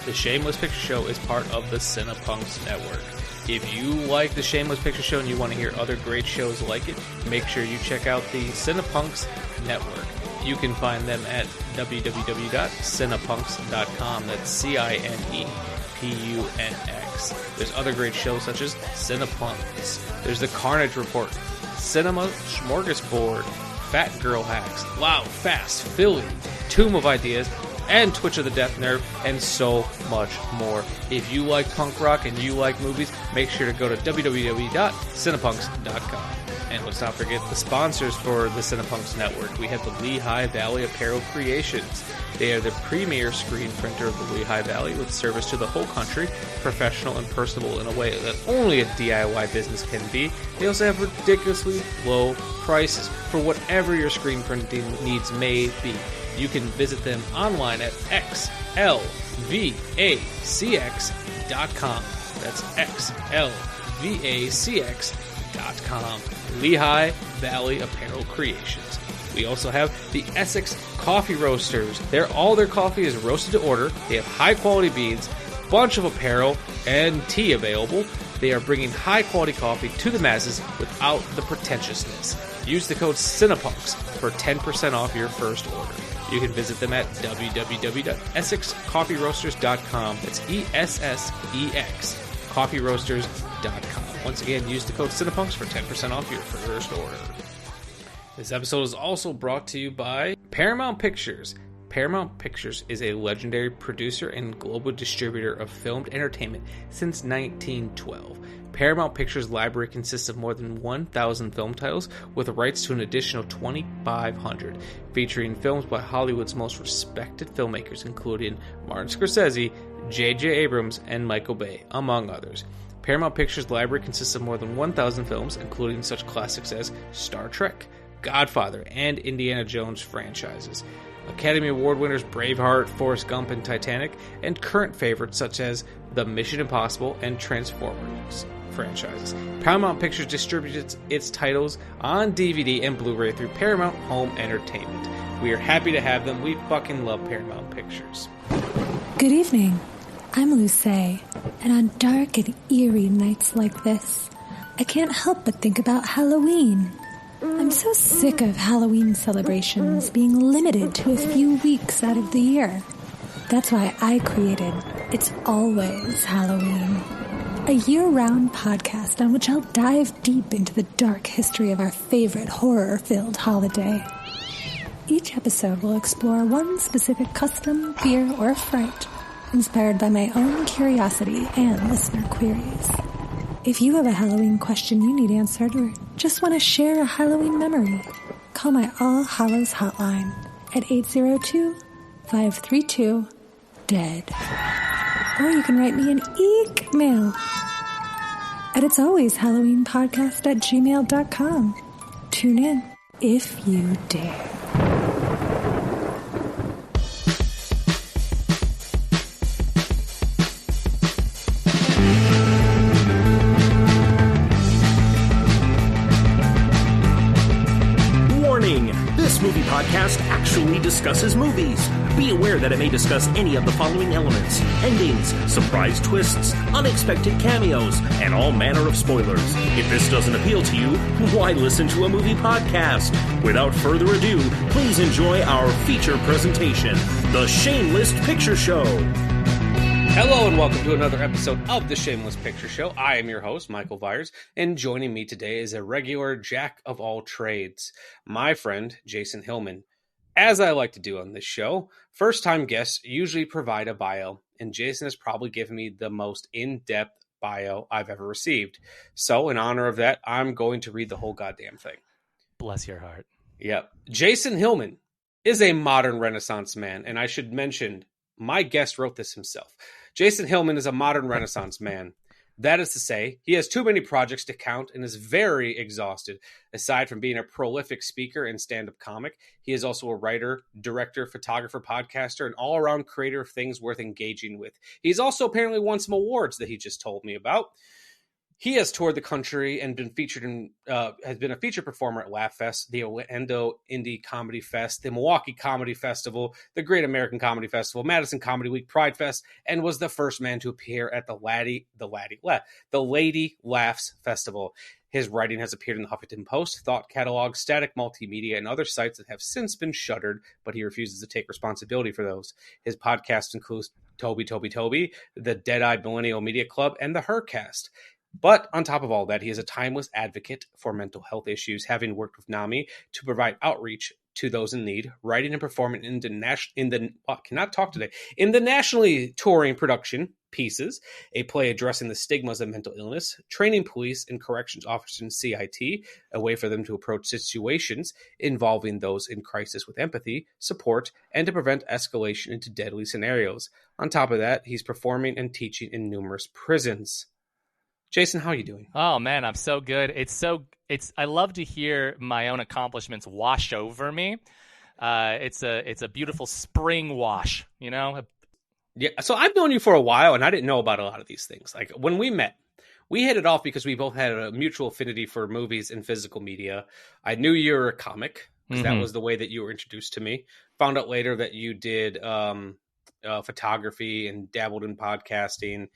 The Shameless Picture Show is part of the Cinepunks Network. If you like The Shameless Picture Show and you want to hear other great shows like it, make sure you check out the Cinepunks Network. You can find them at www.cinepunks.com. That's CINEPUNX. There's other great shows such as Cinepunks. There's The Carnage Report, Cinema Smorgasbord, Fat Girl Hacks, Loud, Fast, Philly, Tomb of Ideas, and Twitch of the Death Nerve, and so much more. If you like punk rock and you like movies, make sure to go to www.cinepunks.com. And let's not forget the sponsors for the Cinepunks Network. We have the Lehigh Valley Apparel Creations. They are the premier screen printer of the Lehigh Valley with service to the whole country, professional and personable in a way that only a DIY business can be. They also have ridiculously low prices for whatever your screen printing needs may be. You can visit them online at xlvacx.com. That's xlvacx.com. Lehigh Valley Apparel Creations. We also have the Essex Coffee Roasters. All their coffee is roasted to order. They have high quality beans, bunch of apparel, and tea available. They are bringing high quality coffee to the masses without the pretentiousness. Use the code CINEPUNKS for 10% off your first order. You can visit them at www.essexcoffeeroasters.com. That's ESSEX, coffeeroasters.com. Once again, use the code CINEPUNKS for 10% off your first order. This episode is also brought to you by Paramount Pictures. Paramount Pictures is a legendary producer and global distributor of filmed entertainment since 1912. Paramount Pictures' library consists of more than 1,000 film titles with rights to an additional 2,500, featuring films by Hollywood's most respected filmmakers, including Martin Scorsese, J.J. Abrams, and Michael Bay, among others. Paramount Pictures' library consists of more than 1,000 films, including such classics as Star Trek, Godfather, and Indiana Jones franchises. Academy Award winners Braveheart, Forrest Gump, and Titanic, and current favorites such as the Mission Impossible and Transformers franchises. Paramount Pictures distributes its titles on DVD and Blu-ray through Paramount Home Entertainment. We are happy to have them. We fucking love Paramount Pictures. Good evening. I'm Luce, and on dark and eerie nights like this, I can't help but think about Halloween. I'm so sick of Halloween celebrations being limited to a few weeks out of the year. That's why I created It's Always Halloween, a year-round podcast on which I'll dive deep into the dark history of our favorite horror-filled holiday. Each episode will explore one specific custom, fear, or fright, inspired by my own curiosity and listener queries. If you have a Halloween question you need answered or just want to share a Halloween memory, call my All Hallows hotline at 802-532-DEAD. Or you can write me an email at it'salwayshalloweenpodcast@gmail.com. Tune in if you dare. This movie podcast actually discusses movies. Be aware that it may discuss any of the following elements: endings, surprise twists, unexpected cameos, and all manner of spoilers. If this doesn't appeal to you, why listen to a movie podcast? Without further ado, please enjoy our feature presentation, The Shameless Picture Show. Hello and welcome to another episode of The Shameless Picture Show. I am your host, Michael Vyers, and joining me today is a regular jack of all trades, my friend, Jason Hillman. As I like to do on this show, first-time guests usually provide a bio, and Jason has probably given me the most in-depth bio I've ever received. So, in honor of that, I'm going to read the whole goddamn thing. Bless your heart. Yep. Jason Hillman is a modern Renaissance man, and I should mention, my guest wrote this himself. Jason Hillman is a modern Renaissance man. That is to say, he has too many projects to count and is very exhausted. Aside from being a prolific speaker and stand-up comic, he is also a writer, director, photographer, podcaster, and all-around creator of things worth engaging with. He's also apparently won some awards that he just told me about. He has toured the country and been featured in, has been a featured performer at Laugh Fest, the Orlando Indie Comedy Fest, the Milwaukee Comedy Festival, the Great American Comedy Festival, Madison Comedy Week, Pride Fest, and was the first man to appear at the Lady Laughs Festival. His writing has appeared in the Huffington Post, Thought Catalog, Static Multimedia, and other sites that have since been shuttered, but he refuses to take responsibility for those. His podcast includes Toby, the Dead-Eyed Millennial Media Club, and the Hercast. But on top of all that, he is a timeless advocate for mental health issues, having worked with NAMI to provide outreach to those in need, writing and performing in the nationally touring production Pieces, a play addressing the stigmas of mental illness, training police and corrections officers in CIT, a way for them to approach situations involving those in crisis with empathy, support, and to prevent escalation into deadly scenarios. On top of that, he's performing and teaching in numerous prisons. Jason, how are you doing? Oh man, I'm so good. I love to hear my own accomplishments wash over me. It's a beautiful spring wash, you know? Yeah, so I've known you for a while, and I didn't know about a lot of these things. Like, when we met, we hit it off because we both had a mutual affinity for movies and physical media. I knew you were a comic, because that was the way that you were introduced to me. Found out later that you did photography and dabbled in podcasting.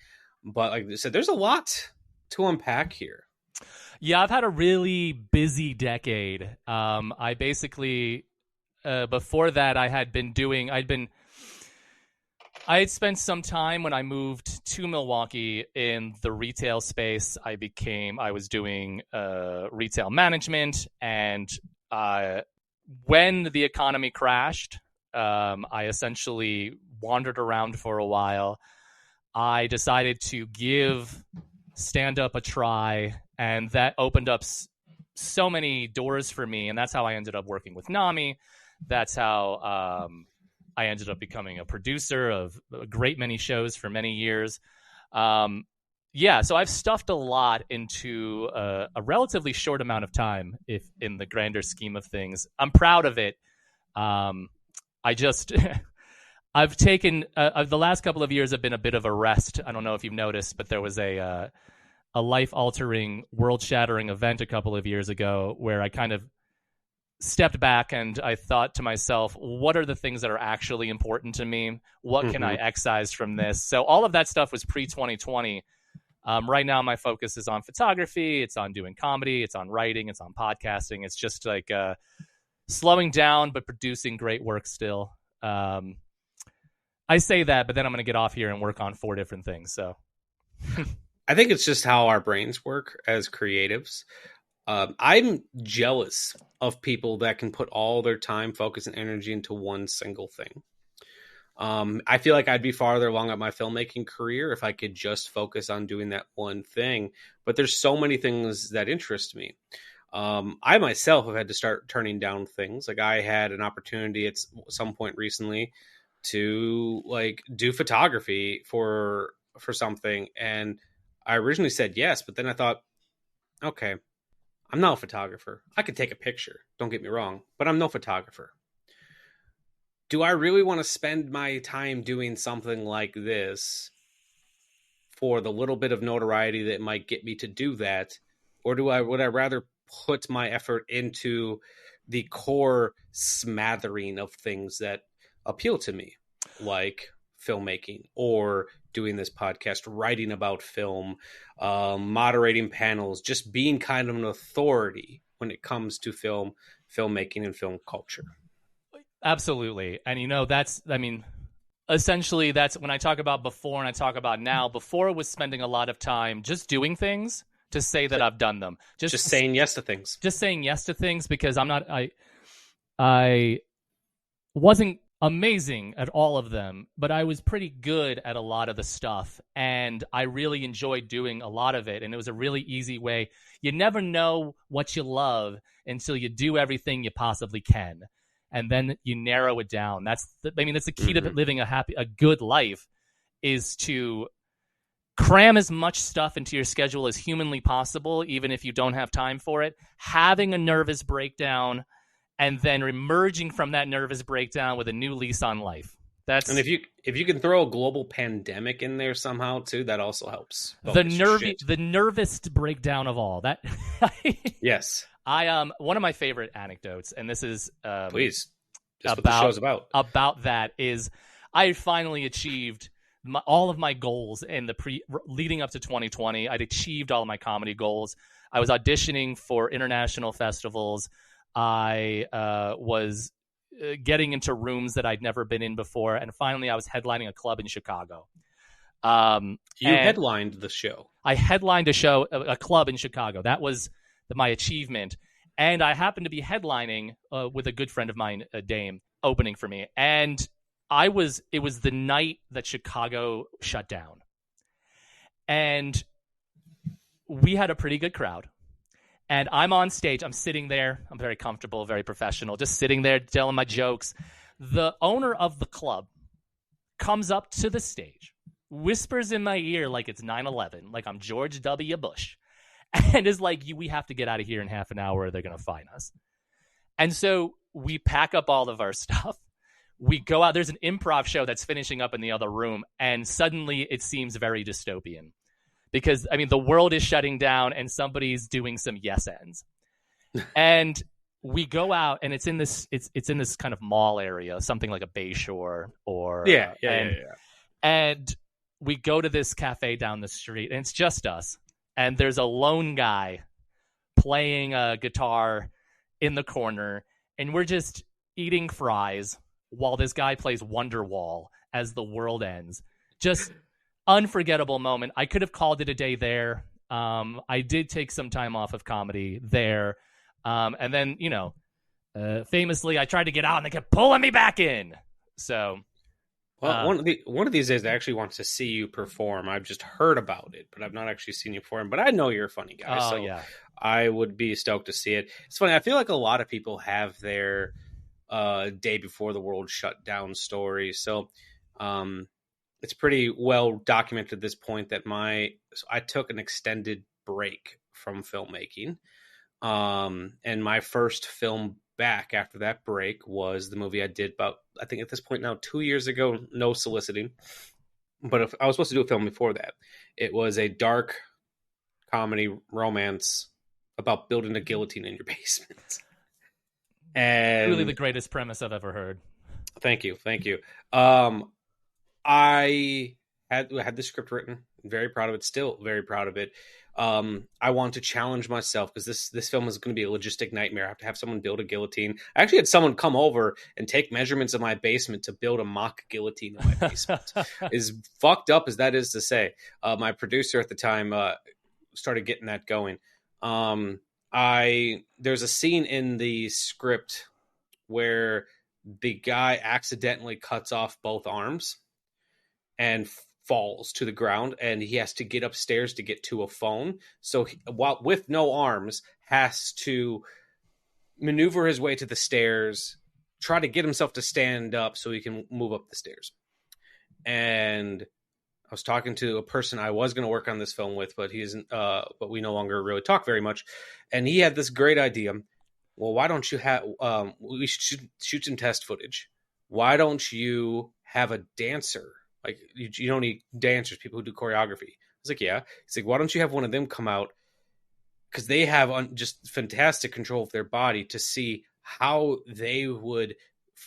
But like I said, there's a lot to unpack here. Yeah, I've had a really busy decade. I basically, before that, I had spent some time when I moved to Milwaukee in the retail space. I was doing retail management, and when the economy crashed, I essentially wandered around for a while. I decided to give stand-up a try, and that opened up so many doors for me, and that's how I ended up working with NAMI. That's how I ended up becoming a producer of a great many shows for many years. So I've stuffed a lot into a relatively short amount of time, if in the grander scheme of things. I'm proud of it. I've taken the last couple of years have been a bit of a rest. I don't know if you've noticed, but there was a life-altering, world-shattering event a couple of years ago where I kind of stepped back and I thought to myself, what are the things that are actually important to me? What can I excise from this? So all of that stuff was pre-2020. Right now, my focus is on photography. It's on doing comedy. It's on writing. It's on podcasting. It's just like slowing down, but producing great work still. I say that, but then I'm going to get off here and work on 4 different things. So I think it's just how our brains work as creatives. I'm jealous of people that can put all their time, focus, and energy into one single thing. I feel like I'd be farther along at my filmmaking career if I could just focus on doing that one thing. But there's so many things that interest me. I myself have had to start turning down things. Like, I had an opportunity at some point recently to like do photography for something, and I originally said yes, but then I thought, okay, I'm not a photographer. I could take a picture, don't get me wrong, but I'm no photographer. Do I really want to spend my time doing something like this for the little bit of notoriety that might get me to do that? Or would I rather put my effort into the core smattering of things that appeal to me, like filmmaking or doing this podcast, writing about film, moderating panels, just being kind of an authority when it comes to filmmaking and film culture? Absolutely. And essentially that's when I talk about before and I talk about now. Before it was spending a lot of time just doing things to say that I've done them. Just saying yes to things. Just saying yes to things because I wasn't amazing at all of them, but I was pretty good at a lot of the stuff, and I really enjoyed doing a lot of it, and it was a really easy way. You never know what you love until you do everything you possibly can, and then you narrow it down. That's the key to living a good life, is to cram as much stuff into your schedule as humanly possible, even if you don't have time for it, having a nervous breakdown, and then emerging from that nervous breakdown with a new lease on life. And if you can throw a global pandemic in there somehow too, that also helps. The nervous breakdown of all that. Yes. One of my favorite anecdotes, and this is please, that's what the show's about. About that is, I finally achieved all of my goals in the leading up to 2020. I'd achieved all of my comedy goals. I was auditioning for international festivals. I was getting into rooms that I'd never been in before, and finally I was headlining a club in Chicago. You headlined the show. I headlined a club in Chicago. That was my achievement. And I happened to be headlining with a good friend of mine, Dame, opening for me. And it was the night that Chicago shut down. And we had a pretty good crowd. And I'm on stage. I'm sitting there. I'm very comfortable, very professional, just sitting there telling my jokes. The owner of the club comes up to the stage, whispers in my ear like it's 9/11, like I'm George W. Bush, and is like, we have to get out of here in half an hour or they're going to fine us. And so we pack up all of our stuff. We go out. There's an improv show that's finishing up in the other room, and suddenly it seems very dystopian. Because, I mean, the world is shutting down and somebody's doing some yes ends. And we go out, and it's in this kind of mall area, something like a Bayshore or yeah. And we go to this cafe down the street, and it's just us. And there's a lone guy playing a guitar in the corner, and we're just eating fries while this guy plays Wonderwall as the world ends. Just unforgettable moment. I could have called it a day there. I did take some time off of comedy there. And then, famously, I tried to get out and they kept pulling me back in. So, well, one of these days I actually want to see you perform. I've just heard about it, but I've not actually seen you perform. But I know you're a funny guy, yeah. I would be stoked to see it. It's funny. I feel like a lot of people have their day before the world shut down story. So, it's pretty well documented at this point that I took an extended break from filmmaking. And my first film back after that break was the movie I did about, I think at this point now, 2 years ago, no soliciting. But if I was supposed to do a film before that, it was a dark comedy romance about building a guillotine in your basement. And really the greatest premise I've ever heard. Thank you. I had the script written. Very proud of it. Still very proud of it. I want to challenge myself because this film is going to be a logistic nightmare. I have to have someone build a guillotine. I actually had someone come over and take measurements of my basement to build a mock guillotine in my basement. As fucked up as that is to say, my producer at the time started getting that going. There's a scene in the script where the guy accidentally cuts off both arms and falls to the ground, and he has to get upstairs to get to a phone. So while with no arms, has to maneuver his way to the stairs, try to get himself to stand up so he can move up the stairs. And I was talking to a person I was going to work on this film with, but but we no longer really talk very much. And he had this great idea. Well, why don't you have? We should shoot some test footage. Why don't you have a dancer? Like, you don't need dancers, people who do choreography. I was like, yeah. He's like, why don't you have one of them come out? Because they have just fantastic control of their body to see how they would,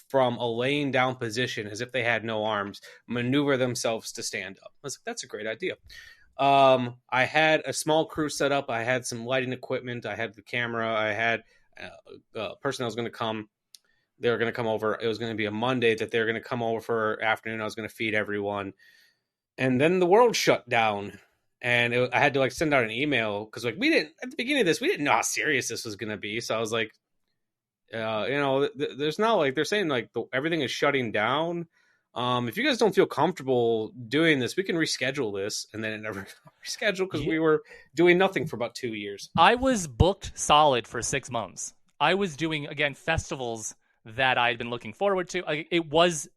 from a laying down position, as if they had no arms, maneuver themselves to stand up. I was like, that's a great idea. I had a small crew set up. I had some lighting equipment. I had the camera. I had a person that was going to come. They were going to come over. It was going to be a Monday that they were going to come over for afternoon. I was going to feed everyone. And then the world shut down. And I had to send out an email because we didn't, at the beginning of this, we didn't know how serious this was going to be. So I was like, there's not they're saying everything is shutting down. If you guys don't feel comfortable doing this, we can reschedule this. And then it never got rescheduled because we were doing nothing for about 2 years. I was booked solid for 6 months. I was doing, again, festivals that I'd been looking forward to. It was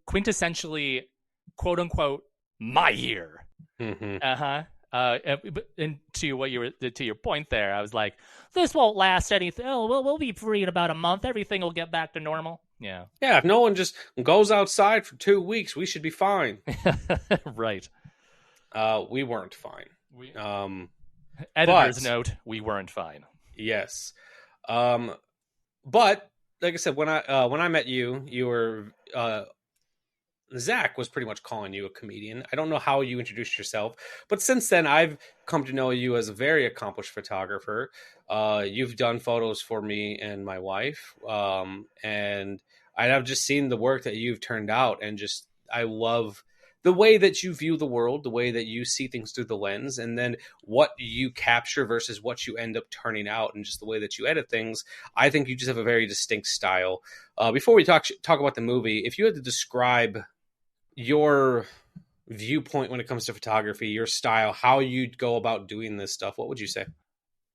quintessentially, quote unquote, my year. Mm-hmm. And to your point there, I was like, this won't last anything. Oh, we'll be free in about a month. Everything will get back to normal. Yeah. Yeah, if no one just goes outside for 2 weeks, we should be fine. Right. We weren't fine. Editor's But note: we weren't fine. yes. But like I said, when I met you, you were Zach was pretty much calling you a comedian. I don't know how you introduced yourself, but since then I've come to know you as a very accomplished photographer. You've done photos for me and my wife, and I have just seen the work that you've turned out, and just I love the way that you view the world, the way that you see things through the lens, and then what you capture versus what you end up turning out, and just the way that you edit things. I think you just have a very distinct style. Before we talk about the movie, if you had to describe your viewpoint when it comes to photography, your style, how you'd go about doing this stuff, what would you say?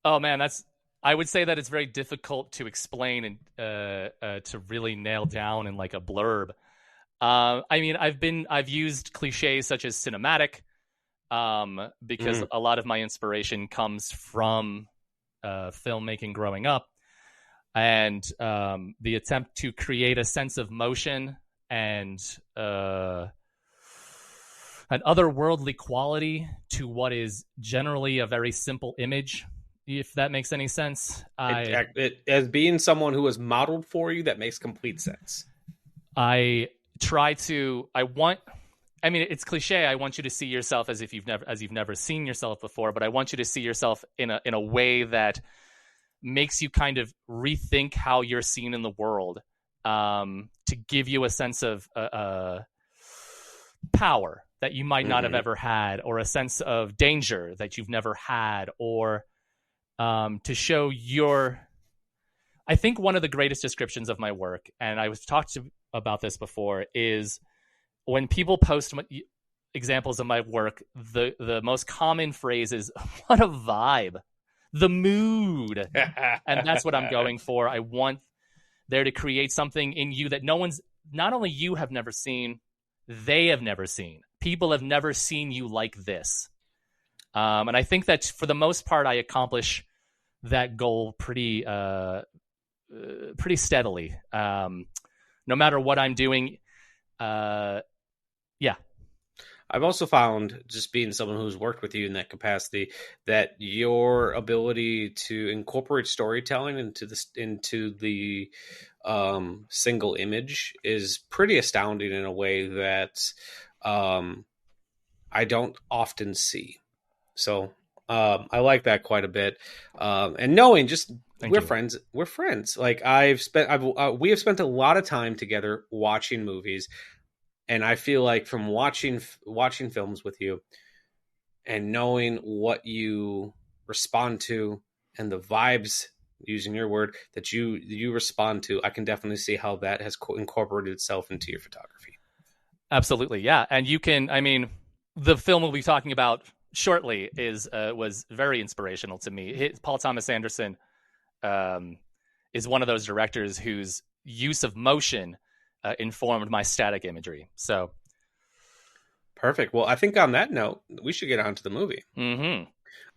Oh man, I would say that it's very difficult to explain and to really nail down in like a blurb. I mean, I've used cliches such as cinematic, because a lot of my inspiration comes from filmmaking growing up, and the attempt to create a sense of motion and an otherworldly quality to what is generally a very simple image, if that makes any sense. As being someone who was modeled for you, that makes complete sense. I mean, it's cliche. I want you to see yourself as if you've never seen yourself before, but I want you to see yourself in a way that makes you kind of rethink how you're seen in the world, to give you a sense of power that you might not have ever had, or a sense of danger that you've never had, or to show I think one of the greatest descriptions of my work, and I was talked about this before, is when people post examples of my work, the most common phrase is, what a vibe, the mood. And that's what I'm going for. I want there to create something in you that not only you have never seen, they have never seen. People have never seen you like this. And I think that for the most part, I accomplish that goal pretty steadily. No matter what I'm doing. Yeah. I've also found, just being someone who's worked with you in that capacity, that your ability to incorporate storytelling into the single image is pretty astounding in a way that I don't often see. So I like that quite a bit. And knowing just we're friends. Like we have spent a lot of time together watching movies. And I feel like from watching films with you and knowing what you respond to and the vibes, using your word, that you respond to, I can definitely see how that has incorporated itself into your photography. Absolutely, yeah. And the film we'll be talking about shortly was very inspirational to me. Paul Thomas Anderson is one of those directors whose use of motion informed my static imagery. So perfect. Well, I think on that note, we should get on to the movie. Mm-hmm.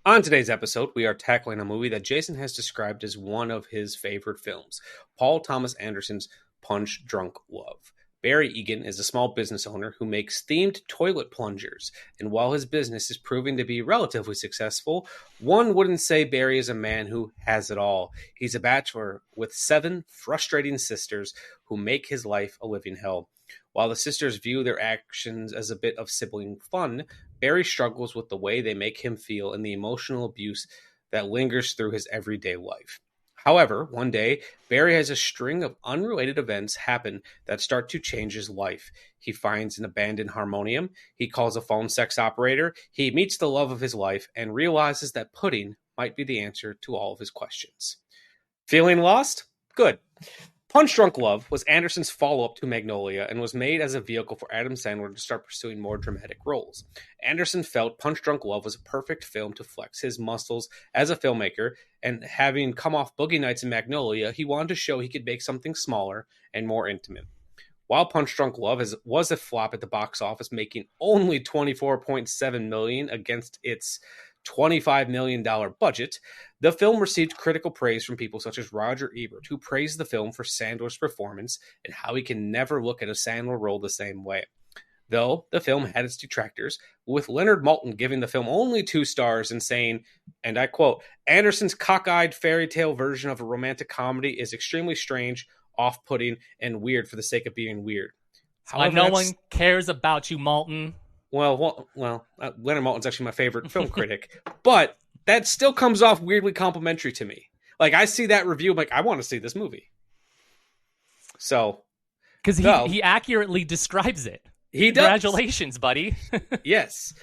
On today's episode, we are tackling a movie that Jason has described as one of his favorite films, Paul Thomas Anderson's Punch Drunk Love. Barry Egan is a small business owner who makes themed toilet plungers, and while his business is proving to be relatively successful, one wouldn't say Barry is a man who has it all. He's a bachelor with 7 frustrating sisters who make his life a living hell. While the sisters view their actions as a bit of sibling fun, Barry struggles with the way they make him feel and the emotional abuse that lingers through his everyday life. However, one day, Barry has a string of unrelated events happen that start to change his life. He finds an abandoned harmonium, he calls a phone sex operator, he meets the love of his life, and realizes that pudding might be the answer to all of his questions. Feeling lost? Good. Punch Drunk Love was Anderson's follow-up to Magnolia and was made as a vehicle for Adam Sandler to start pursuing more dramatic roles. Anderson felt Punch Drunk Love was a perfect film to flex his muscles as a filmmaker, and having come off Boogie Nights and Magnolia, he wanted to show he could make something smaller and more intimate. While Punch Drunk Love was a flop at the box office, making only $24.7 million against its $25 million budget, the film received critical praise from people such as Roger Ebert, who praised the film for Sandler's performance and how he can never look at a Sandler role the same way. Though the film had its detractors, with Leonard Maltin giving the film only 2 stars and saying, and I quote, "Anderson's cockeyed fairy tale version of a romantic comedy is extremely strange, off-putting, and weird for the sake of being weird." However, no one cares about you, Maltin. Well, Leonard Maltin's actually my favorite film critic, but that still comes off weirdly complimentary to me. Like, I see that review, I'm like, I want to see this movie. So, because he accurately describes it. He does. Congratulations, buddy. Yes.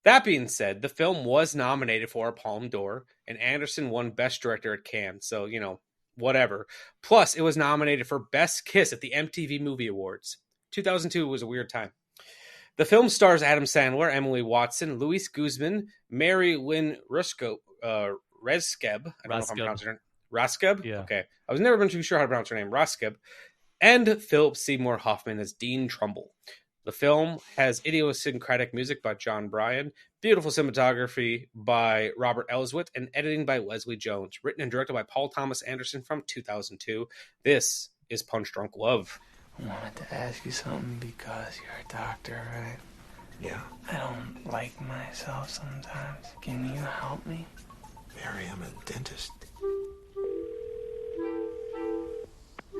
That being said, the film was nominated for a Palme d'Or, and Anderson won Best Director at Cannes. So, whatever. Plus, it was nominated for Best Kiss at the MTV Movie Awards. 2002 was a weird time. The film stars Adam Sandler, Emily Watson, Luis Guzman, Mary Lynn Reskeb. I don't know if I'm pronouncing her name. Reskeb? Yeah. Okay. I was never been too sure how to pronounce her name. Reskeb. And Philip Seymour Hoffman as Dean Trumbull. The film has idiosyncratic music by John Bryan, beautiful cinematography by Robert Elswit, and editing by Leslie Jones. Written and directed by Paul Thomas Anderson from 2002. This is Punch Drunk Love. I wanted to ask you something because you're a doctor, right? Yeah. I don't like myself sometimes. Can you help me? Barry, I'm a dentist.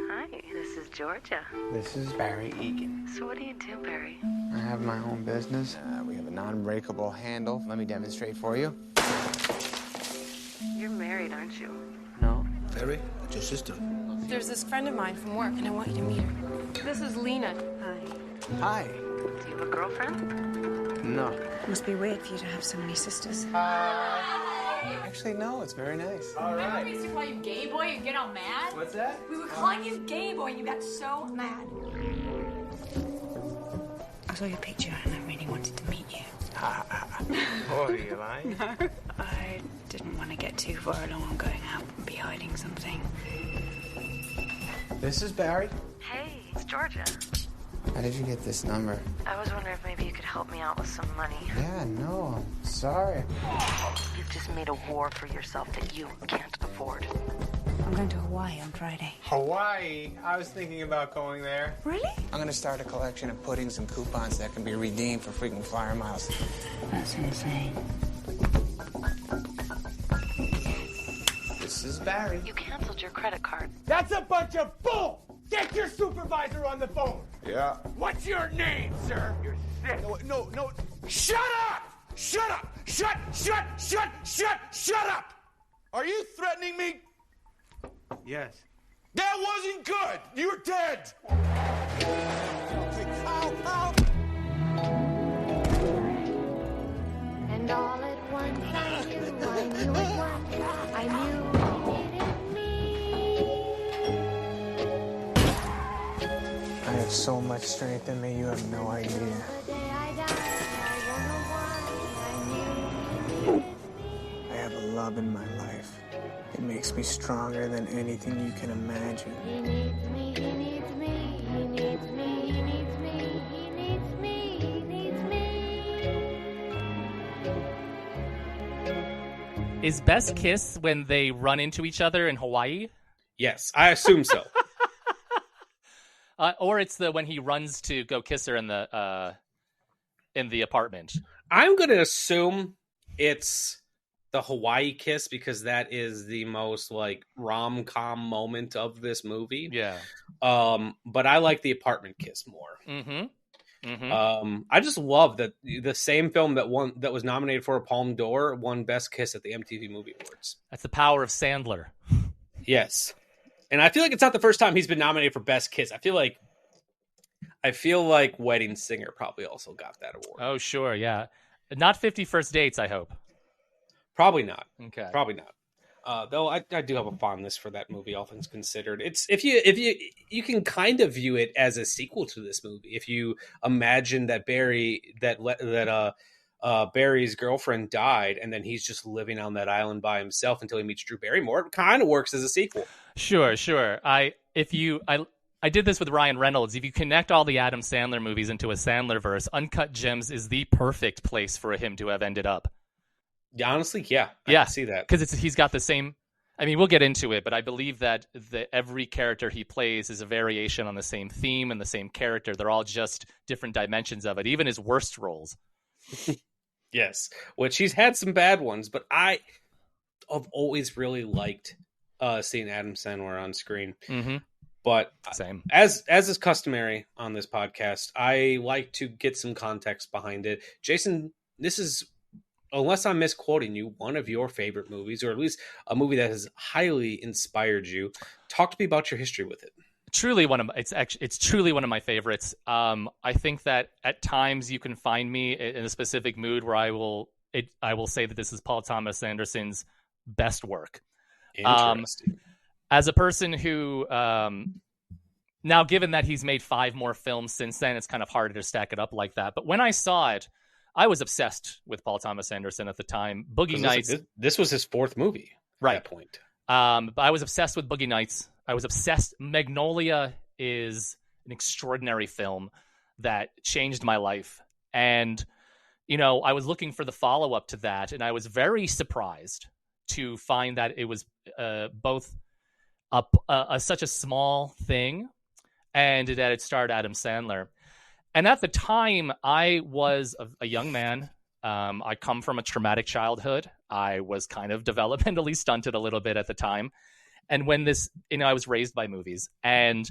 Hi, this is Georgia. This is Barry Egan. So what do you do, Barry? I have my own business. We have a non-breakable handle. Let me demonstrate for you. You're married, aren't you? No. Barry, that's your sister. There's this friend of mine from work, and I want you to meet her. This is Lena. Hi. Hi. Do you have a girlfriend? No. It must be weird for you to have so many sisters. Actually, no. It's very nice. Remember we used to call you gay boy and get all mad? What's that? We were calling you gay boy and you got so mad. I saw your picture, and I really wanted to meet you. What are you lying? No. I didn't want to get too far along on going out and be hiding something. This is Barry. Hey, it's Georgia. How did you get this number? I was wondering if maybe you could help me out with some money. Yeah, no. I'm sorry. You've just made a war for yourself that you can't afford. I'm going to Hawaii on Friday. Hawaii? I was thinking about going there. Really? I'm going to start a collection of puddings and coupons that can be redeemed for frequent flyer miles. That's insane. This is Barry. You canceled your credit card. That's a bunch of bull! Get your supervisor on the phone! Yeah. What's your name, sir? You're sick. No. Shut up! Shut up! Shut up! Are you threatening me? Yes. That wasn't good! You're dead! Ow! And all at once I knew at once I knew you needed me. I have so much strength in me, you have no idea. The day I died, I don't know why I knew you needed me. I have a love in my life. It makes me stronger than anything you can imagine. He needs me, he needs me, he needs me, he needs me, he needs me, he needs me. Is Best Kiss when they run into each other in Hawaii? Yes, I assume so. Or it's when he runs to go kiss her in the apartment. I'm going to assume it's the Hawaii kiss because that is the most like rom-com moment of this movie. Yeah. But I like the apartment kiss more. I just love that the same film that was nominated for a Palme d'Or won Best Kiss at the MTV Movie Awards. That's the power of Sandler. Yes. And I feel like it's not the first time he's been nominated for Best Kiss. I feel like Wedding Singer probably also got that award. Oh, sure, yeah. Not 50 First Dates, I hope. Probably not. Okay. Probably not. Though I do have a fondness for that movie, all things considered. It's if you can kind of view it as a sequel to this movie. If you imagine that Barry's girlfriend died, and then he's just living on that island by himself until he meets Drew Barrymore, it kind of works as a sequel. Sure. I did this with Ryan Reynolds. If you connect all the Adam Sandler movies into a Sandler verse, Uncut Gems is the perfect place for him to have ended up. Honestly, yeah. I Yeah, can see that. because he's got the same. I mean, we'll get into it, but I believe that every character he plays is a variation on the same theme and the same character. They're all just different dimensions of it, even his worst roles. Yes, which he's had some bad ones, but I've always really liked seeing Adam Sandler on screen. Mm-hmm. But same as is customary on this podcast, I like to get some context behind it. Jason, this is, unless I'm misquoting you, one of your favorite movies, or at least a movie that has highly inspired you. Talk to me about your history with it. Truly it's truly one of my favorites. I think that at times you can find me in a specific mood where I will say that this is Paul Thomas Anderson's best work. Interesting. As a person who, now given that he's made 5 more films since then, it's kind of harder to stack it up like that. But when I saw it, I was obsessed with Paul Thomas Anderson at the time. Boogie Nights. This was his 4th movie right. at that point. But I was obsessed with Boogie Nights. I was obsessed. Magnolia is an extraordinary film that changed my life. And, I was looking for the follow-up to that, and I was very surprised to find that it was both such a small thing and that it starred Adam Sandler. And at the time, I was a young man. I come from a traumatic childhood. I was kind of developmentally stunted a little bit at the time. And when this, I was raised by movies. And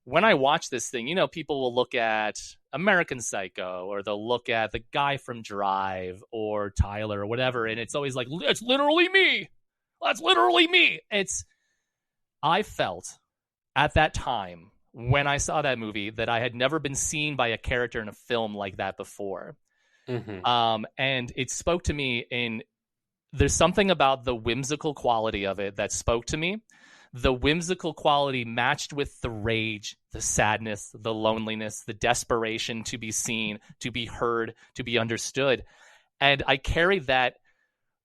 when I watch this thing, people will look at American Psycho, or they'll look at the guy from Drive or Tyler or whatever. And it's always like, it's literally me. That's literally me. I felt at that time when I saw that movie that I had never been seen by a character in a film like that before. Mm-hmm. And it spoke to me there's something about the whimsical quality of it that spoke to me. The whimsical quality matched with the rage, the sadness, the loneliness, the desperation to be seen, to be heard, to be understood. And I carried that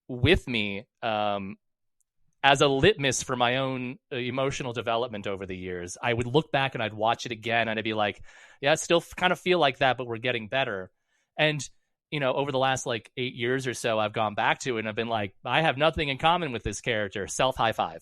with me as a litmus for my own emotional development over the years. I would look back and I'd watch it again and I'd be like, yeah, I still kind of feel like that, but we're getting better. And over the last 8 years or so, I've gone back to it and I've been like, I have nothing in common with this character, self high five.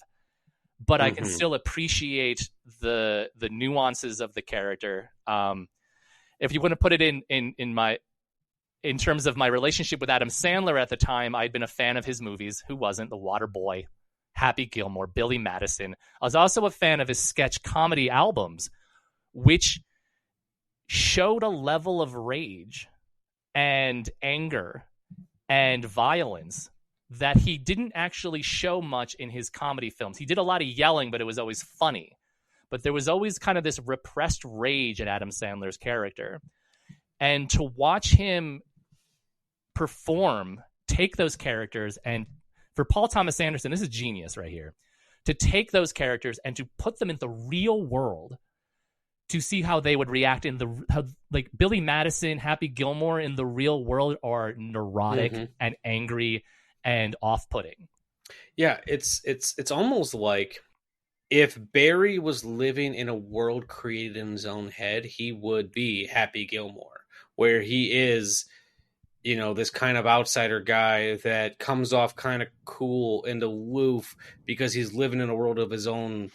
But mm-hmm. I can still appreciate the nuances of the character. If you want to put it in terms of my relationship with Adam Sandler at the time, I'd been a fan of his movies. Who wasn't? The Water Boy, Happy Gilmore, Billy Madison. I was also a fan of his sketch comedy albums, which showed a level of rage and anger and violence that he didn't actually show much in his comedy films. He did a lot of yelling, but it was always funny. But there was always kind of this repressed rage in Adam Sandler's character. And to watch him perform, take those characters, and for Paul Thomas Anderson, this is genius right here, to take those characters and to put them in the real world to see how they would react like Billy Madison, Happy Gilmore in the real world are neurotic mm-hmm. and angry and off-putting. Yeah, it's almost like if Barry was living in a world created in his own head, he would be Happy Gilmore, where he is, this kind of outsider guy that comes off kind of cool and aloof because he's living in a world of his own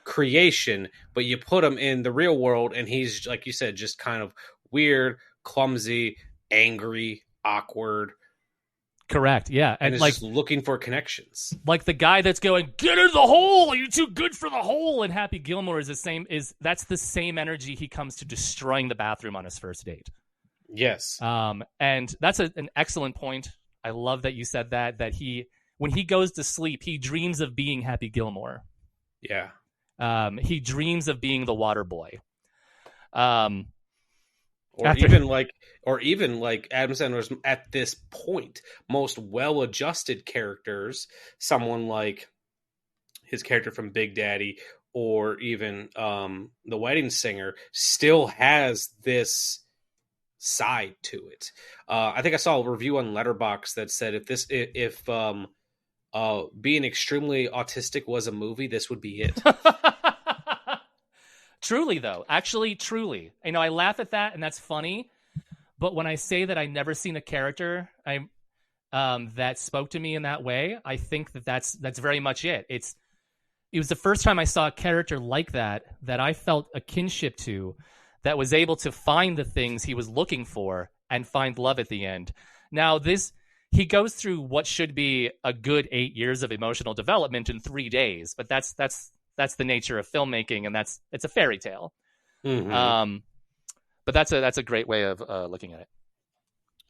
creation, but you put him in the real world and he's, like you said, just kind of weird, clumsy, angry, awkward. Correct. Yeah. And it's just looking for connections. Like the guy that's going, get in the hole. You're too good for the hole. And Happy Gilmore is that's the same energy he comes to destroying the bathroom on his first date. Yes. And that's an excellent point. I love that you said that when he goes to sleep, he dreams of being Happy Gilmore. Yeah. He dreams of being the water boy. Or even like Adam Sandler's at this point most well-adjusted characters, someone like his character from Big Daddy, or even The Wedding Singer, still has this side to it. I think I saw a review on Letterboxd that said if being extremely autistic was a movie, this would be it. Truly, though. Actually, truly. I laugh at that, and that's funny. But when I say that I've never seen a character, that spoke to me in that way. I think that's very much it. It was the first time I saw a character like that I felt a kinship to, that was able to find the things he was looking for and find love at the end. Now, he goes through what should be a good 8 years of emotional development in 3 days, but that's the nature of filmmaking, and it's a fairy tale. Mm-hmm. But that's a great way of looking at it.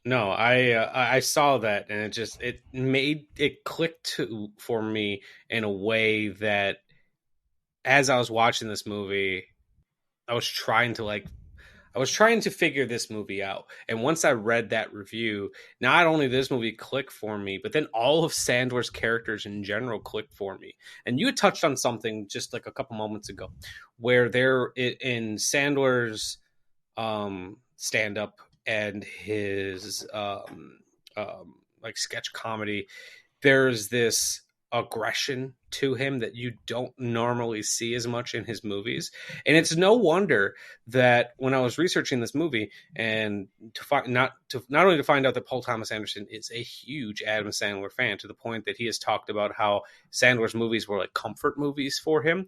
No, I saw that, and it made it click for me in a way that, as I was watching this movie, I was trying to figure this movie out. And once I read that review, not only did this movie click for me, but then all of Sandler's characters in general clicked for me. And you had touched on something just like a couple moments ago, where they're in Sandler's stand-up and his like sketch comedy, there's this aggression to him that you don't normally see as much in his movies. And it's no wonder that when I was researching this movie, and not only to find out that Paul Thomas Anderson is a huge Adam Sandler fan, to the point that he has talked about how Sandler's movies were like comfort movies for him,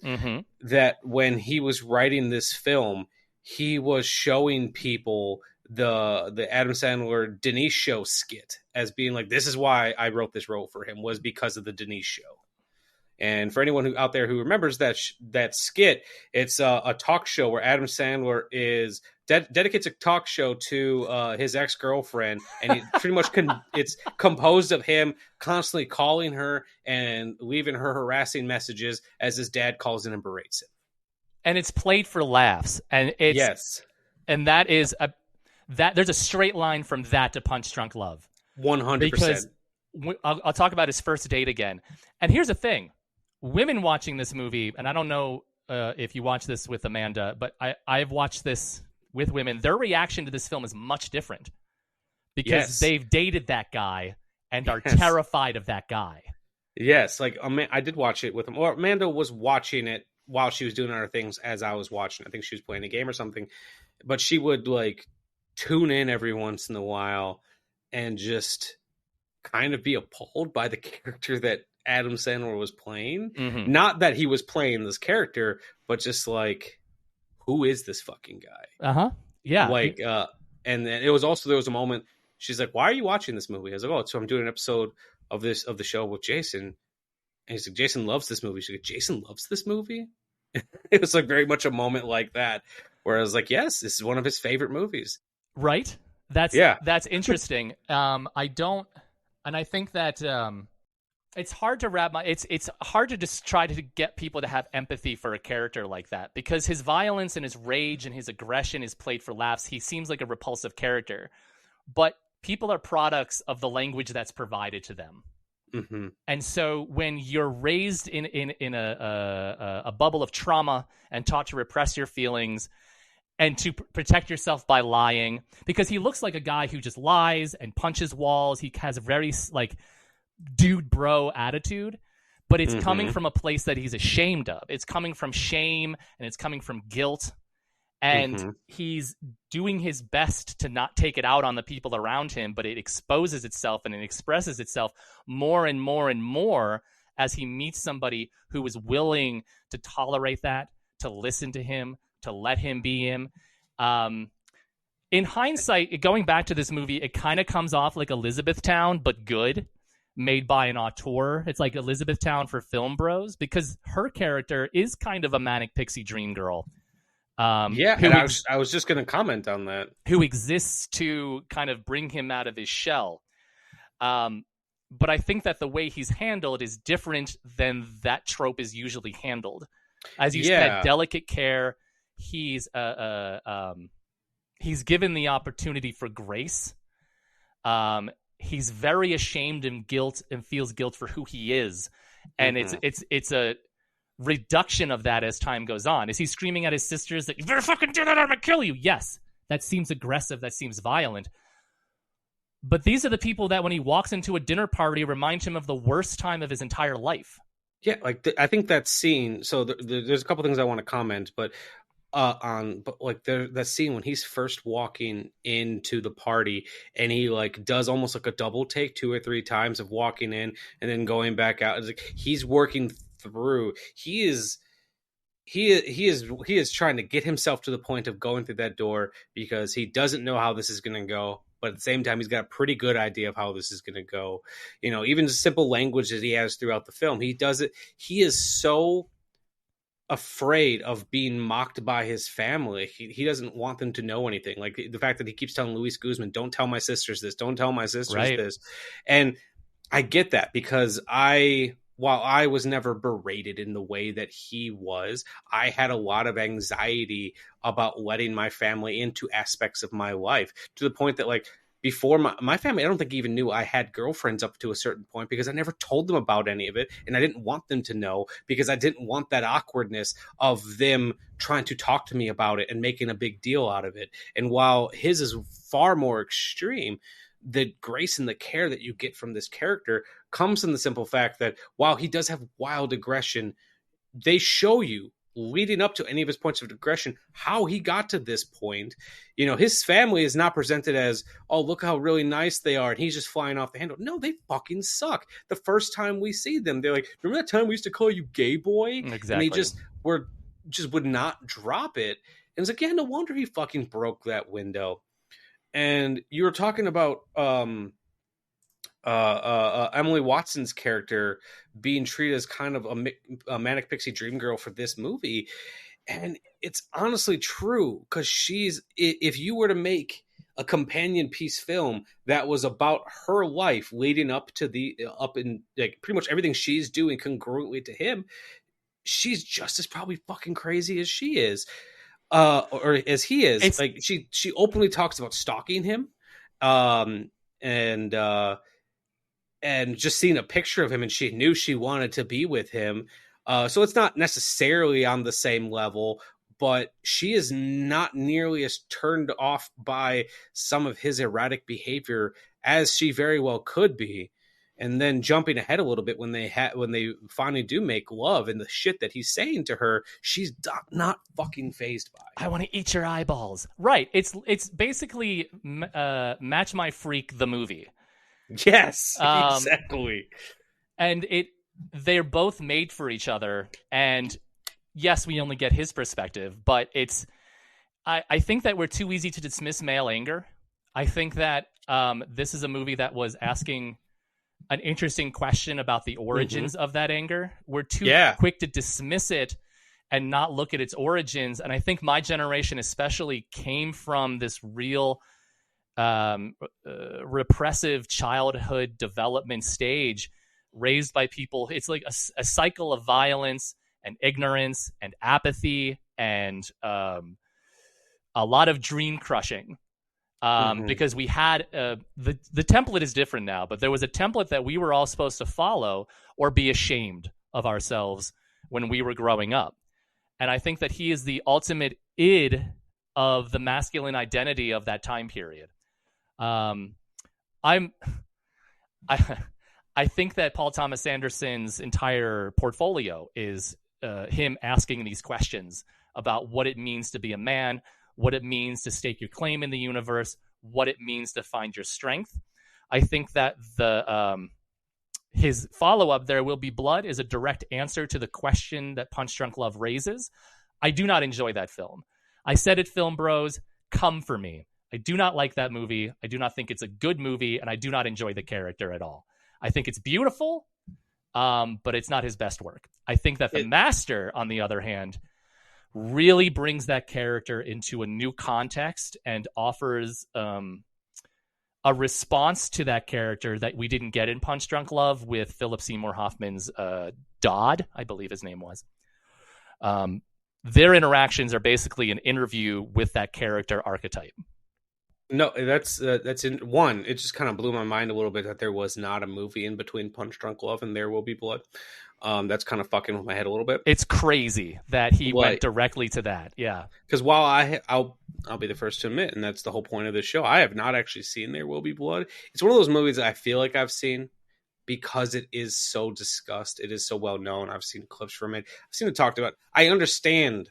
that when he was writing this film, he was showing people the Adam Sandler Denise Show skit as being like, this is why I wrote this role for him, was because of the Denise Show. And for anyone out there who remembers that skit, it's a talk show where Adam Sandler dedicates a talk show to his ex-girlfriend, and he pretty much it's composed of him constantly calling her and leaving her harassing messages as his dad calls in and berates him. And it's played for laughs, and and that is there's a straight line from that to Punch Drunk Love. 100%. Because I'll talk about his first date again. And here's the thing. Women watching this movie, and I don't know if you watch this with Amanda, but I've watched this with women. Their reaction to this film is much different because they've dated that guy and are terrified of that guy. Yes, like I did watch it with him. Or Amanda was watching it while she was doing other things as I was watching. I think she was playing a game or something. But she would like tune in every once in a while and just kind of be appalled by the character that Adam Sandler was playing. Mm-hmm. Not that he was playing this character, but just like, who is this fucking guy? Uh-huh. Yeah. Like, and then there was a moment, she's like, why are you watching this movie? I was like, oh, so I'm doing an episode of the show with Jason. And he's like, Jason loves this movie. She's like, Jason loves this movie? It was like very much a moment like that, where I was like, yes, this is one of his favorite movies. Right. That's interesting. I think that it's hard to it's hard to just try to get people to have empathy for a character like that, because his violence and his rage and his aggression is played for laughs. He seems like a repulsive character, but people are products of the language that's provided to them. Mm-hmm. And so when you're raised in a bubble of trauma and taught to repress your feelings and to protect yourself by lying, because he looks like a guy who just lies and punches walls. He has a very like dude bro attitude, but it's coming from a place that he's ashamed of. It's coming from shame, and it's coming from guilt. And he's doing his best to not take it out on the people around him, but it exposes itself and it expresses itself more and more and more as he meets somebody who is willing to tolerate that, to listen to him, to let him be him. In hindsight, going back to this movie, it kind of comes off like Elizabethtown, but good, made by an auteur. It's like Elizabethtown for film bros, because her character is kind of a manic pixie dream girl. I was just going to comment on that. Who exists to kind of bring him out of his shell. But I think that the way he's handled is different than that trope is usually handled. As you said, delicate care. He's given the opportunity for grace. He's very ashamed and feels guilt for who he is, and it's a reduction of that as time goes on. Is he screaming at his sisters that you better fucking do that or I'm gonna kill you? Yes, that seems aggressive, that seems violent. But these are the people that when he walks into a dinner party remind him of the worst time of his entire life. Yeah, like I think that scene, so there's a couple things I want to comment, but but like that scene when he's first walking into the party and he like does almost like a double take 2 or 3 times of walking in and then going back out. It's like he's working through. He is trying to get himself to the point of going through that door because he doesn't know how this is going to go. But at the same time, he's got a pretty good idea of how this is going to go. You know, even the simple language that he has throughout the film, he does it. He is so afraid of being mocked by his family. He doesn't want them to know anything. Like the fact that he keeps telling Luis Guzman, don't tell my sisters this, don't tell my sisters this. And I get that because while I was never berated in the way that he was, I had a lot of anxiety about letting my family into aspects of my life to the point that like before my family, I don't think even knew I had girlfriends up to a certain point because I never told them about any of it. And I didn't want them to know because I didn't want that awkwardness of them trying to talk to me about it and making a big deal out of it. And while his is far more extreme, the grace and the care that you get from this character comes from the simple fact that while he does have wild aggression, they show you leading up to any of his points of aggression how he got to this point. You know, his family is not presented as, oh, look how really nice they are and he's just flying off the handle. No, they fucking suck. The first time we see them, they're like, remember that time we used to call you gay boy? Exactly. And they would not drop it. And it's like, yeah, no wonder he fucking broke that window. And you were talking about Emily Watson's character being treated as kind of a manic pixie dream girl for this movie. And it's honestly true because if you were to make a companion piece film that was about her life leading up to like pretty much everything she's doing congruently to him, she's just as probably fucking crazy as she is. Or as he is. Like she openly talks about stalking him. And just seeing a picture of him, and she knew she wanted to be with him. So it's not necessarily on the same level, but she is not nearly as turned off by some of his erratic behavior as she very well could be. And then jumping ahead a little bit when they finally do make love and the shit that he's saying to her, she's not fucking fazed by. I want to eat your eyeballs. Right. It's basically Match My Freak the movie. Yes, exactly. And they're both made for each other. And yes, we only get his perspective, but I think that we're too easy to dismiss male anger. I think that this is a movie that was asking an interesting question about the origins of that anger. We're too quick to dismiss it and not look at its origins. And I think my generation especially came from this real repressive childhood development stage raised by people. It's like a cycle of violence and ignorance and apathy and a lot of dream crushing. Because we had the template is different now, but there was a template that we were all supposed to follow or be ashamed of ourselves when we were growing up. And I think that he is the ultimate id of the masculine identity of that time period. I think that Paul Thomas Anderson's entire portfolio is him asking these questions about what it means to be a man, what it means to stake your claim in the universe, what it means to find your strength. I think that his follow-up, There Will Be Blood, is a direct answer to the question that Punch Drunk Love raises. I do not enjoy that film. I said it, film bros, come for me. I do not like that movie. I do not think it's a good movie, and I do not enjoy the character at all. I think it's beautiful, but it's not his best work. I think that The Master, on the other hand, really brings that character into a new context and offers a response to that character that we didn't get in Punch Drunk Love with Philip Seymour Hoffman's Dodd, I believe his name was. Their interactions are basically an interview with that character archetype. No, that's in one. It just kind of blew my mind a little bit that there was not a movie in between Punch Drunk Love and There Will Be Blood. That's kind of fucking with my head a little bit. It's crazy that he went directly to that. Yeah, because while I'll be the first to admit, and that's the whole point of this show, I have not actually seen There Will Be Blood. It's one of those movies that I feel like I've seen because it is so discussed. It is so well known. I've seen clips from it. I've seen it talked about. I understand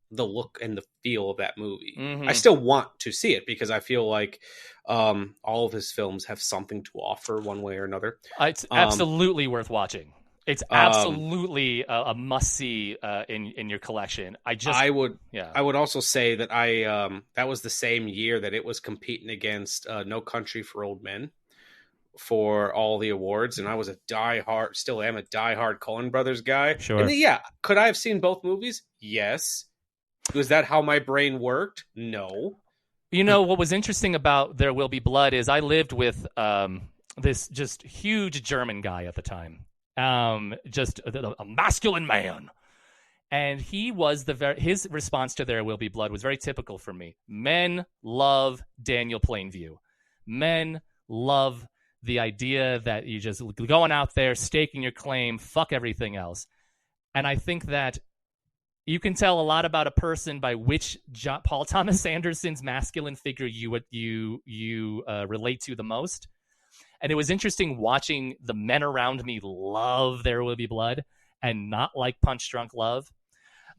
the look and the feel of that movie. Mhm. I still want to see it because I feel like all of his films have something to offer one way or another. It's absolutely worth watching. It's absolutely a must see in your collection. I would also say that that was the same year that it was competing against No Country for Old Men for all the awards, and I was still am a diehard Coen Brothers guy. Sure. And could I have seen both movies? Yes. Was that how my brain worked? No. You know, what was interesting about There Will Be Blood is I lived with this just huge German guy at the time. Just a masculine man. And he was his response to There Will Be Blood was very typical for me. Men love Daniel Plainview. Men love the idea that you just going out there, staking your claim, fuck everything else. And I think that you can tell a lot about a person by which Paul Thomas Anderson's masculine figure you relate to the most. And it was interesting watching the men around me love There Will Be Blood and not like Punch Drunk Love.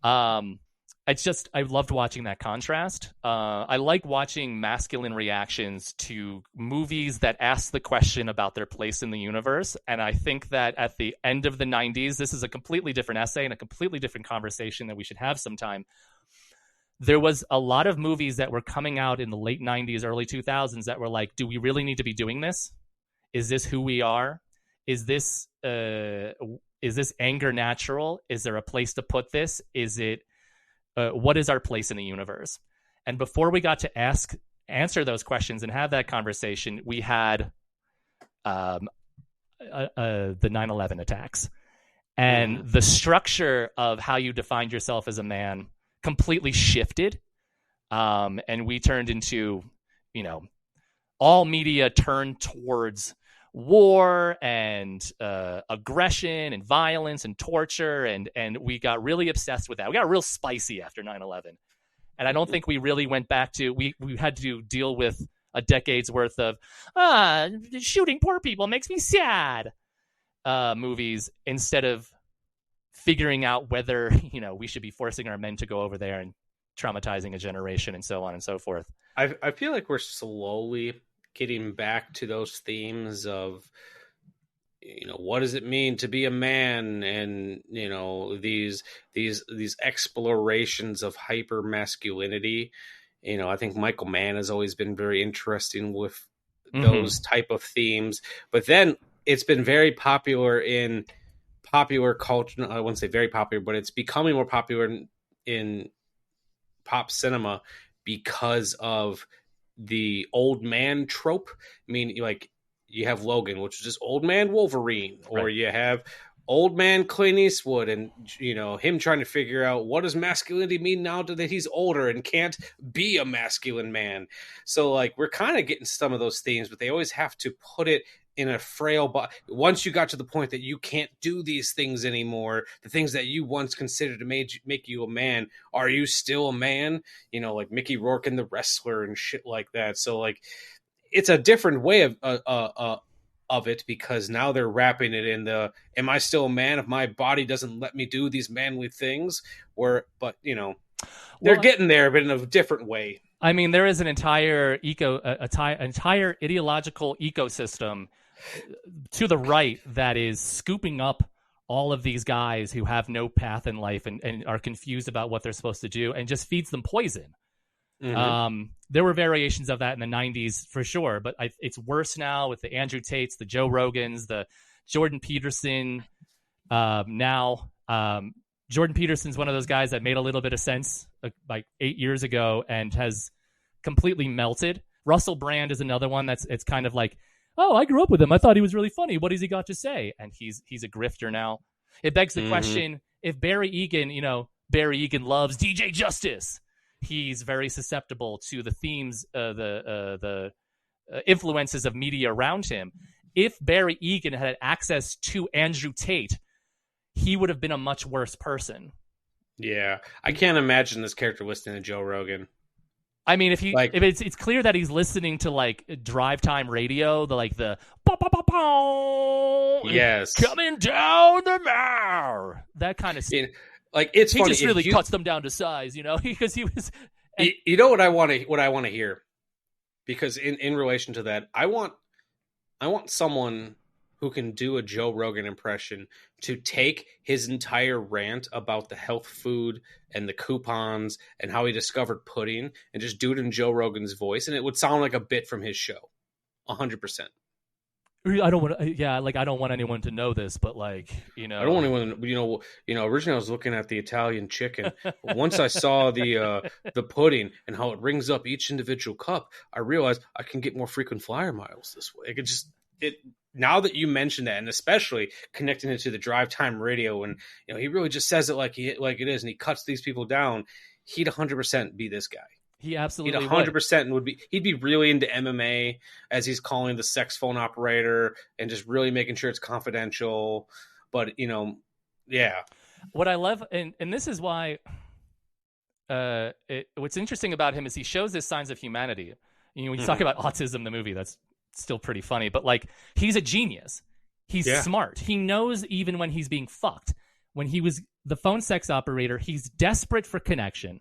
I loved watching that contrast. I like watching masculine reactions to movies that ask the question about their place in the universe. And I think that at the end of the 90s, this is a completely different essay and a completely different conversation that we should have sometime. There was a lot of movies that were coming out in the late 90s, early 2000s that were like, do we really need to be doing this? Is this who we are? Is this anger natural? Is there a place to put this? Is it what is our place in the universe? And before we got to answer those questions and have that conversation, we had the 9/11 attacks. And the structure of how you defined yourself as a man completely shifted. And we turned into, all media turned towards war and aggression and violence and torture, and we got really obsessed with that. We got real spicy after 9/11, and I don't think we really went back to we had to deal with a decade's worth of shooting poor people makes me sad movies instead of figuring out whether we should be forcing our men to go over there and traumatizing a generation and so on and so forth. I feel like we're slowly getting back to those themes of, what does it mean to be a man, and these explorations of hyper masculinity. I think Michael Mann has always been very interesting with those type of themes, but then it's been very popular in popular culture. I wouldn't say very popular, but it's becoming more popular in pop cinema because of the old man trope. I mean, you have Logan, which is just old man Wolverine, or right. You have old man Clint Eastwood, and him trying to figure out what does masculinity mean now that he's older and can't be a masculine man. So we're kind of getting some of those themes, but they always have to put it in a frail body. Once you got to the point that you can't do these things anymore, the things that you once considered to make you a man, are you still a man? Like Mickey Rourke in The Wrestler and shit like that. So it's a different way of it, because now they're wrapping it in the, am I still a man if my body doesn't let me do these manly things? But they're getting there, but in a different way. I mean, there is an entire entire ideological ecosystem to the right that is scooping up all of these guys who have no path in life and are confused about what they're supposed to do, and just feeds them poison. Mm-hmm. There were variations of that in the 90s for sure, but it's worse now with the Andrew Tates, the Joe Rogans, the Jordan Peterson. Now, Jordan Peterson's one of those guys that made a little bit of sense like 8 years ago and has completely melted. Russell Brand is another one it's kind of like, oh, I grew up with him. I thought he was really funny. What has he got to say? And he's a grifter now. It begs the question, if Barry Egan, Barry Egan loves DJ Justice. He's very susceptible to the themes, the influences of media around him. If Barry Egan had access to Andrew Tate, he would have been a much worse person. Yeah, I can't imagine this character listening to Joe Rogan. I mean, if it's clear that he's listening to drive time radio, the yes, coming down the mare, that kind of stuff. Like, it's he funny. just really cuts them down to size, because he was. And... You know what I want to hear, because in relation to that, I want someone who can do a Joe Rogan impression to take his entire rant about the health food and the coupons and how he discovered pudding and just do it in Joe Rogan's voice, and it would sound like a bit from his show, 100%. I don't want I don't want anyone to know this, but I don't want anyone. Originally I was looking at the Italian chicken. But once I saw the pudding and how it rings up each individual cup, I realized I can get more frequent flyer miles this way. Now that you mentioned that, and especially connecting it to the drive time radio, and he really just says it like it is, and he cuts these people down, he'd 100% be this guy. He absolutely he'd 100% would be. He'd be really into MMA, as he's calling the sex phone operator and just really making sure it's confidential. But yeah. What I love, and this is why, what's interesting about him is he shows his signs of humanity. When you talk about autism, the movie, that's still pretty funny. But he's a genius. He's smart. He knows even when he's being fucked. When he was the phone sex operator, he's desperate for connection.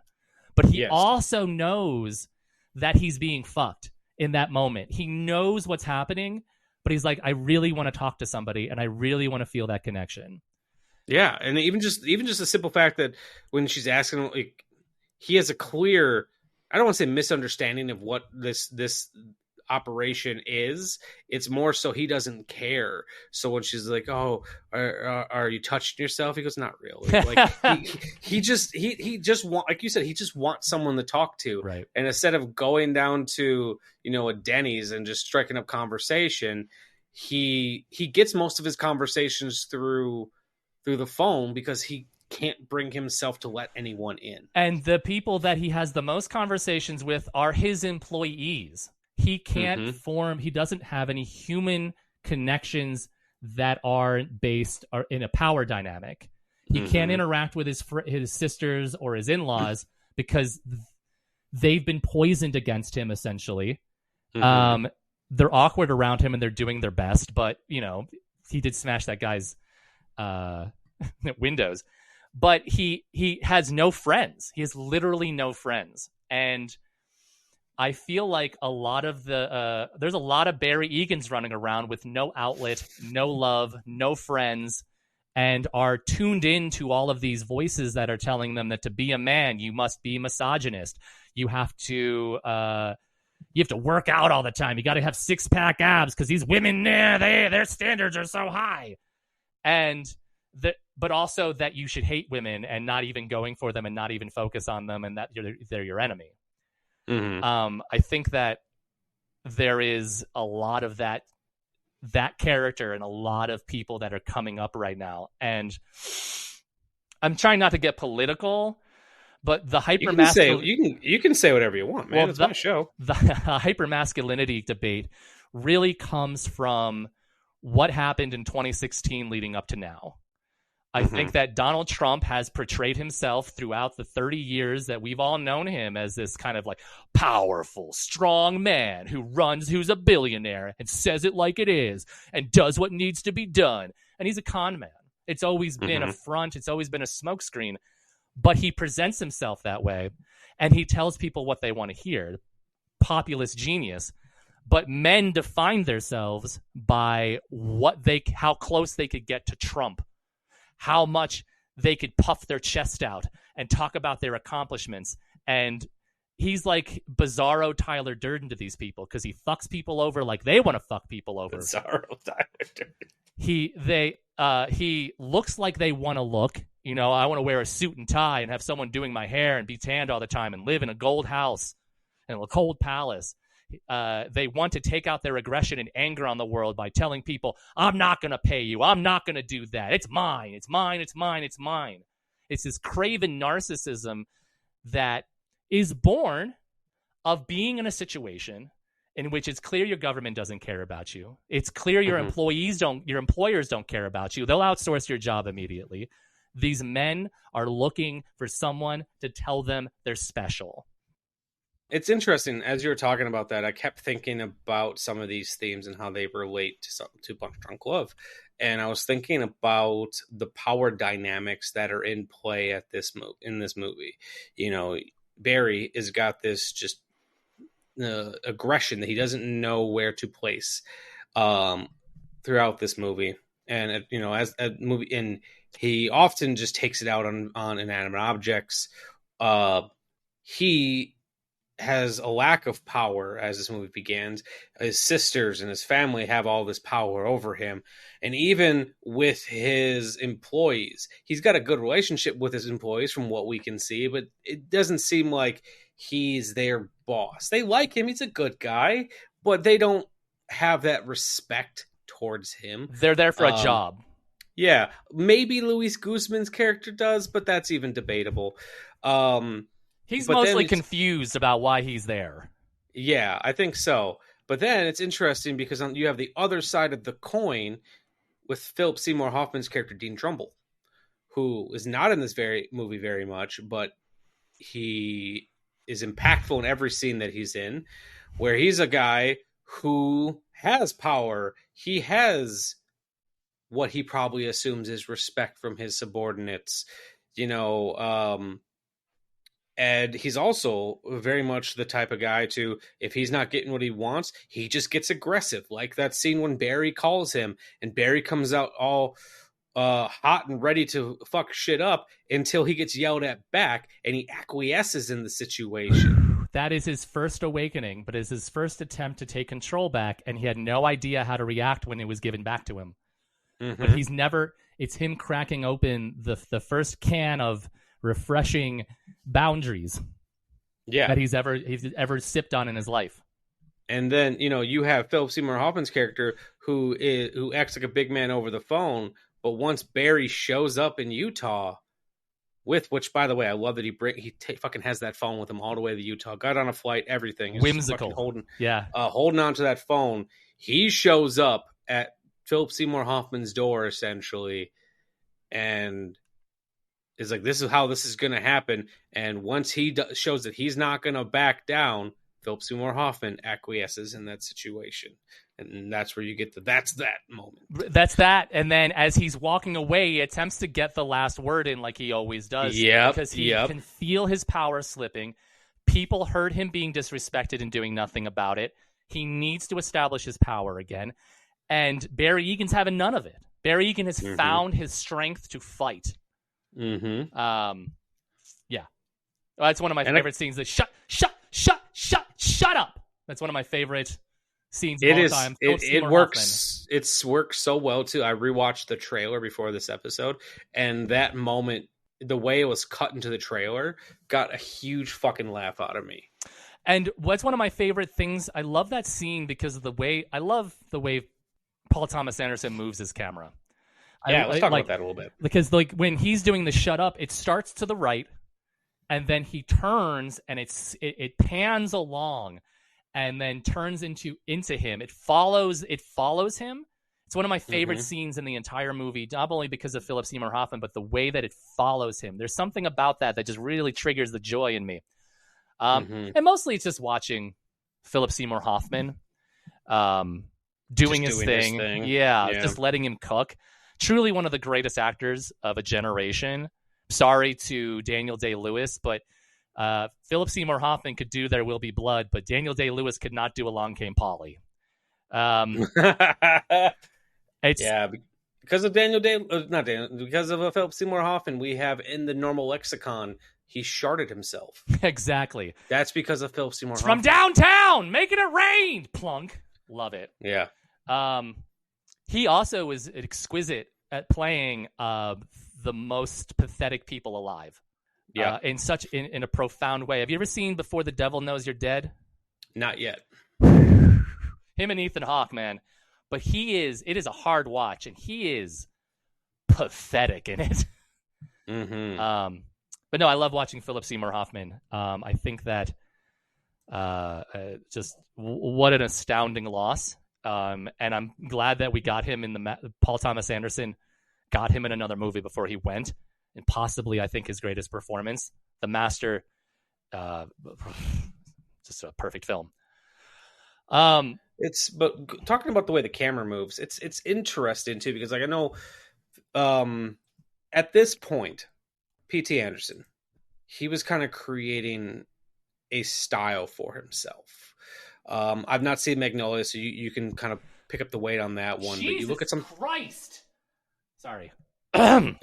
But he also knows that he's being fucked in that moment. He knows what's happening, but he's like, I really want to talk to somebody, and I really want to feel that connection. Yeah, and even just the simple fact that when she's asking him, he has a clear, I don't want to say misunderstanding of what this operation is. It's more so he doesn't care. So when she's like, "Oh, are you touching yourself?" He goes, "Not really." He just want, like you said, he just wants someone to talk to. Right. And instead of going down to a Denny's and just striking up conversation, he gets most of his conversations through the phone, because he can't bring himself to let anyone in. And the people that he has the most conversations with are his employees. He can't he doesn't have any human connections that are based in a power dynamic. He can't interact with his sisters or his in-laws because they've been poisoned against him, essentially. They're awkward around him and they're doing their best, but, he did smash that guy's windows. But he has no friends. He has literally no friends. And I feel like a lot of there's a lot of Barry Egans running around with no outlet, no love, no friends, and are tuned into all of these voices that are telling them that to be a man, you must be misogynist. You have to work out all the time. You got to have 6-pack abs because these women, their standards are so high. But also that you should hate women and not even going for them and not even focus on them, and that they're your enemy. I think that there is a lot of that character and a lot of people that are coming up right now. And I'm trying not to get political, but the you can say whatever you want, man. Well, it's my show. The hypermasculinity debate really comes from what happened in 2016 leading up to now. I think that Donald Trump has portrayed himself throughout the 30 years that we've all known him as this kind of powerful, strong man who's a billionaire and says it like it is and does what needs to be done. And he's a con man. It's always been a front. It's always been a smokescreen. But he presents himself that way, and he tells people what they want to hear. Populist genius. But men define themselves by how close they could get to Trump. How much they could puff their chest out and talk about their accomplishments. And he's like Bizarro Tyler Durden to these people because he fucks people over like they want to fuck people over. Bizarro Tyler Durden. He looks like they want to look. I want to wear a suit and tie and have someone doing my hair and be tanned all the time and live in a gold house and a cold palace. They want to take out their aggression and anger on the world by telling people, I'm not going to pay you. I'm not going to do that. It's mine. It's mine. It's mine. It's mine. It's this craven narcissism that is born of being in a situation in which it's clear your government doesn't care about you. It's clear your employers don't care about you. They'll outsource your job immediately. These men are looking for someone to tell them they're special. It's interesting, as you were talking about that, I kept thinking about some of these themes and how they relate to Punch Drunk Love. and I was thinking about the power dynamics that are in play at in this movie. You know, Barry has got this just aggression that he doesn't know where to place throughout this movie, and you know, as a movie, and he often just takes it out on inanimate objects. He has a lack of power as this movie begins. His sisters and his family have all this power over him. And even with his employees, he's got a good relationship with his employees from what we can see, but it doesn't seem like he's their boss. They like him. He's a good guy, but they don't have that respect towards him. They're there for a job. Yeah, maybe Luis Guzman's character does, but that's even debatable. He's mostly confused about why he's there. Yeah, I think so. But then it's interesting because you have the other side of the coin with Philip Seymour Hoffman's character, Dean Trumbull, who is not in this movie very much, but he is impactful in every scene that he's in, where he's a guy who has power. He has what he probably assumes is respect from his subordinates, you know, and he's also very much the type of guy to, if he's not getting what he wants, he just gets aggressive. Like that scene when Barry calls him and Barry comes out all hot and ready to fuck shit up until he gets yelled at back and he acquiesces in the situation. That is his first awakening, but is his first attempt to take control back, and he had no idea how to react when it was given back to him. Mm-hmm. But it's him cracking open the first can of refreshing boundaries that he's ever sipped on in his life. And then, you know, you have Philip Seymour Hoffman's character who acts like a big man over the phone, but once Barry shows up in Utah which, by the way, I love that he fucking has that phone with him all the way to Utah, got on a flight, everything. He's whimsical. Holding on to that phone. He shows up at Philip Seymour Hoffman's door, essentially, and is like, this is how this is going to happen. And once he shows that he's not going to back down, Philip Seymour Hoffman acquiesces in that situation. And that's where you get that's that moment. That's that. And then as he's walking away, he attempts to get the last word in like he always does. Yep. Because he can feel his power slipping. People heard him being disrespected and doing nothing about it. He needs to establish his power again. And Barry Egan's having none of it. Barry Egan has found his strength to fight. Mm-hmm. Yeah. That's one of my favorite scenes. That shut up. That's one of my favorite scenes of all time. It works. It's worked so well too. I rewatched the trailer before this episode, and that moment, the way it was cut into the trailer, got a huge fucking laugh out of me. And what's one of my favorite things? I love that scene because of the way Paul Thomas Anderson moves his camera. Yeah, let's talk about that a little bit. Because like when he's doing the shut up, it starts to the right, and then he turns and it pans along, and then turns into him. It follows him. It's one of my favorite scenes in the entire movie, not only because of Philip Seymour Hoffman, but the way that it follows him. There's something about that just really triggers the joy in me. And mostly it's just watching Philip Seymour Hoffman doing his thing. Yeah, just letting him cook. Truly one of the greatest actors of a generation. Sorry to Daniel Day-Lewis, but Philip Seymour Hoffman could do There Will Be Blood, but Daniel Day-Lewis could not do Along Came Polly. Because of because of Philip Seymour Hoffman, we have in the normal lexicon, he sharted himself. Exactly. That's because of Philip Seymour Hoffman. From downtown, making it rain. Plunk. Love it. Yeah. He also was exquisite at playing the most pathetic people alive. Yeah. In a profound way. Have you ever seen Before the Devil Knows You're Dead? Not yet. Him and Ethan Hawke, man. But it is a hard watch, and he is pathetic in it. But no, I love watching Philip Seymour Hoffman. I think that just what an astounding loss. And I'm glad that we got him in Paul Thomas Anderson got him in another movie before he went, and possibly I think his greatest performance, The Master. Just a perfect film. But talking about the way the camera moves, it's interesting too, because like I know at this point, P.T. Anderson, he was kind of creating a style for himself. I've not seen Magnolia, so you can kind of pick up the weight on that one. Jesus but you look at some Christ. Sorry. I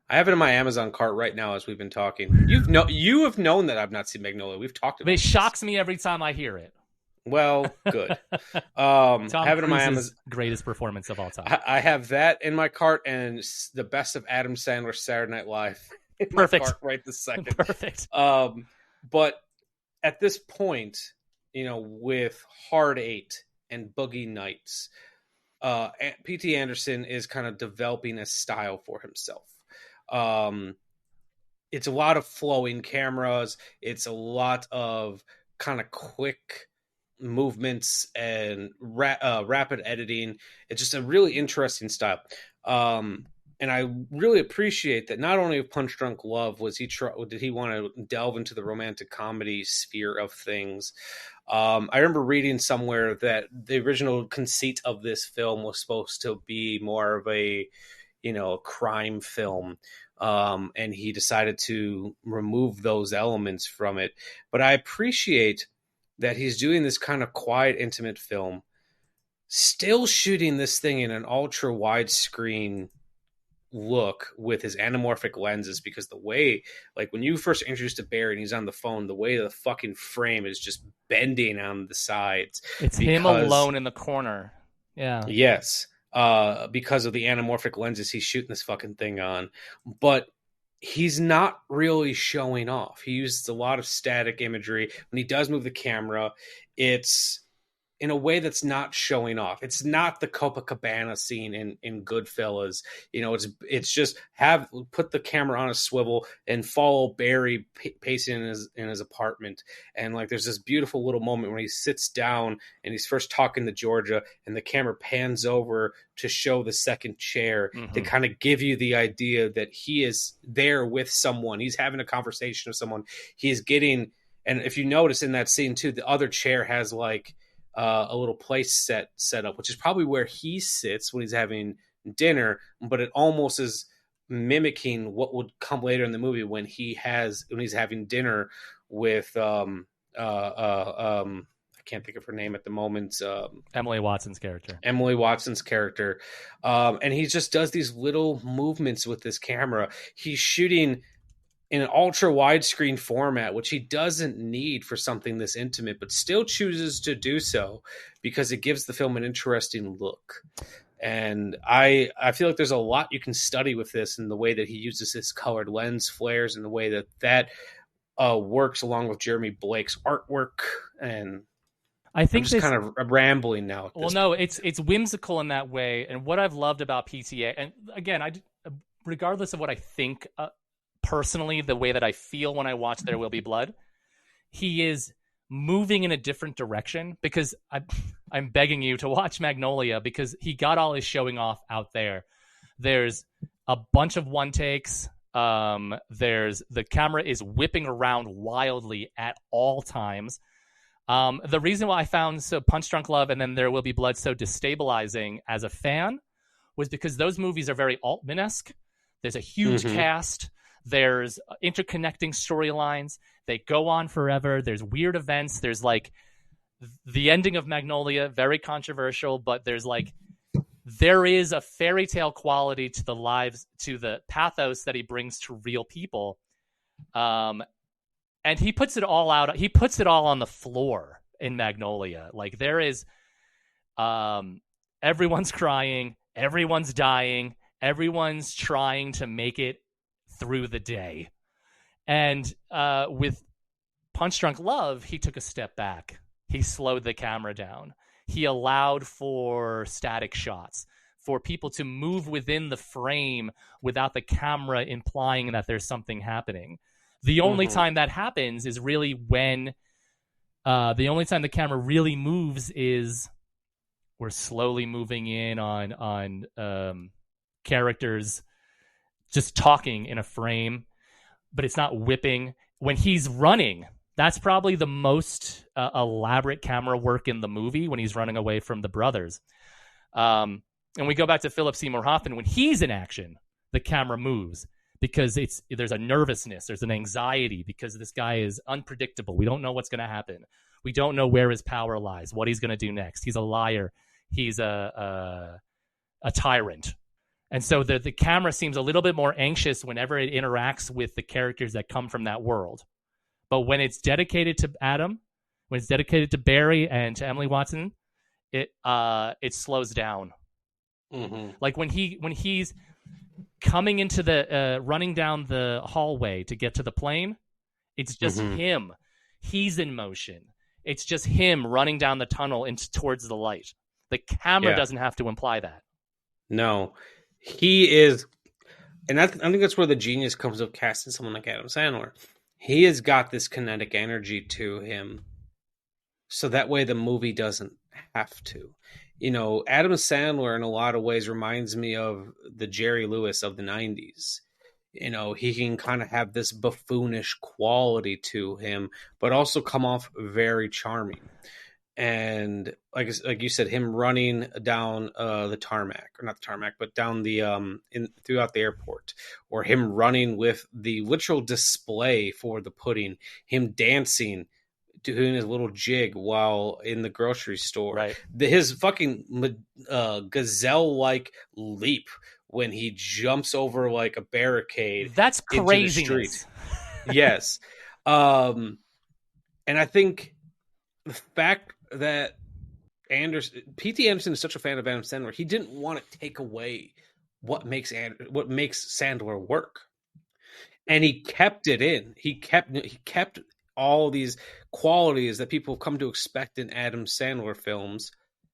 have it in my Amazon cart right now as we've been talking. You have known that I've not seen Magnolia. We've talked about it. It shocks me every time I hear it. Well, good. Tom I have it in my Cruise's Amazon. greatest performance of all time. I have that in my cart and the best of Adam Sandler's Saturday Night Live in Perfect. my cart right this second. Perfect. But at this point, with Hard Eight and Boogie Nights, P.T. Anderson is kind of developing a style for himself. It's a lot of flowing cameras. It's a lot of kind of quick movements and rapid editing. It's just a really interesting style. And I really appreciate that not only of Punch Drunk Love did he want to delve into the romantic comedy sphere of things. I remember reading somewhere that the original conceit of this film was supposed to be more of a crime film. And he decided to remove those elements from it. But I appreciate that he's doing this kind of quiet, intimate film, still shooting this thing in an ultra widescreen look with his anamorphic lenses, because the way, like when you first introduced to Barry and he's on the phone, the way the fucking frame is just bending on the sides. It's him alone in the corner. Yeah. Yes. Because of the anamorphic lenses he's shooting this fucking thing on. But he's not really showing off. He uses a lot of static imagery. When he does move the camera, it's in a way that's not showing off. It's not the Copacabana scene in Goodfellas. It's just put the camera on a swivel and follow Barry pacing in his apartment. And like, there's this beautiful little moment when he sits down and he's first talking to Georgia and the camera pans over to show the second chair to kind of give you the idea that he is there with someone. He's having a conversation with someone. He's getting, and if you notice in that scene too, the other chair has like, a little place set up, which is probably where he sits when he's having dinner, but it almost is mimicking what would come later in the movie when he's having dinner with I can't think of her name at the moment. Emily Watson's character. And he just does these little movements with this camera. He's shooting in an ultra widescreen format, which he doesn't need for something this intimate, but still chooses to do so because it gives the film an interesting look. And I feel like there's a lot you can study with this, in the way that he uses his colored lens flares, and the way that works along with Jeremy Blake's artwork. And I think I'm just kind of rambling now. It's whimsical in that way. And what I've loved about PTA, and again, regardless of what I think, personally, the way that I feel when I watch There Will Be Blood, he is moving in a different direction, because I'm begging you to watch Magnolia, because he got all his showing off out there. There's a bunch of one takes. The camera is whipping around wildly at all times. The reason why I found Punch Drunk Love and then There Will Be Blood so destabilizing as a fan was because those movies are very Altman-esque. There's a huge cast. There's interconnecting storylines. They go on forever. There's weird events. There's like the ending of Magnolia, very controversial, but there is a fairy tale quality to the pathos that he brings to real people. And he puts it all out. He puts it all on the floor in Magnolia. Like, there is, everyone's crying, everyone's dying, everyone's trying to make it through the day. And with Punch Drunk Love, he took a step back. He slowed the camera down. He allowed for static shots, for people to move within the frame without the camera implying that there's something happening. The only time that happens is really when the only time the camera really moves is we're slowly moving in on characters just talking in a frame, but it's not whipping. When he's running, That's probably the most elaborate camera work in the movie when he's running away from the brothers. And we go back to Philip Seymour Hoffman. When he's in action, the camera moves because there's a nervousness, there's an anxiety because this guy is unpredictable. We don't know what's going to happen. We don't know where his power lies, what he's going to do next. He's a liar. He's a tyrant. And so the camera seems a little bit more anxious whenever it interacts with the characters that come from that world. But when it's dedicated to Adam, when it's dedicated to Barry and to Emily Watson, it slows down. Mm-hmm. Like when he's coming into the running down the hallway to get to the plane, it's just him. He's in motion. It's just him running down the tunnel towards the light. The camera doesn't have to imply that. No, he is, and I think that's where the genius comes of casting someone like Adam Sandler. He has got this kinetic energy to him, so that way the movie doesn't have to. You know, Adam Sandler in a lot of ways reminds me of the Jerry Lewis of the 90s. You know, he can kind of have this buffoonish quality to him, but also come off very charming. And like you said, him running down the tarmac, or not the tarmac, but down the throughout the airport, or him running with the literal display for the pudding, him dancing, doing his little jig while in the grocery store, right? His fucking gazelle-like leap when he jumps over like a barricade. That's craziness. Into the street. Yes. And I think the fact that P.T. Anderson is such a fan of Adam Sandler, he didn't want to take away what makes Sandler work, and he kept it in. He kept all these qualities that people come to expect in Adam Sandler films,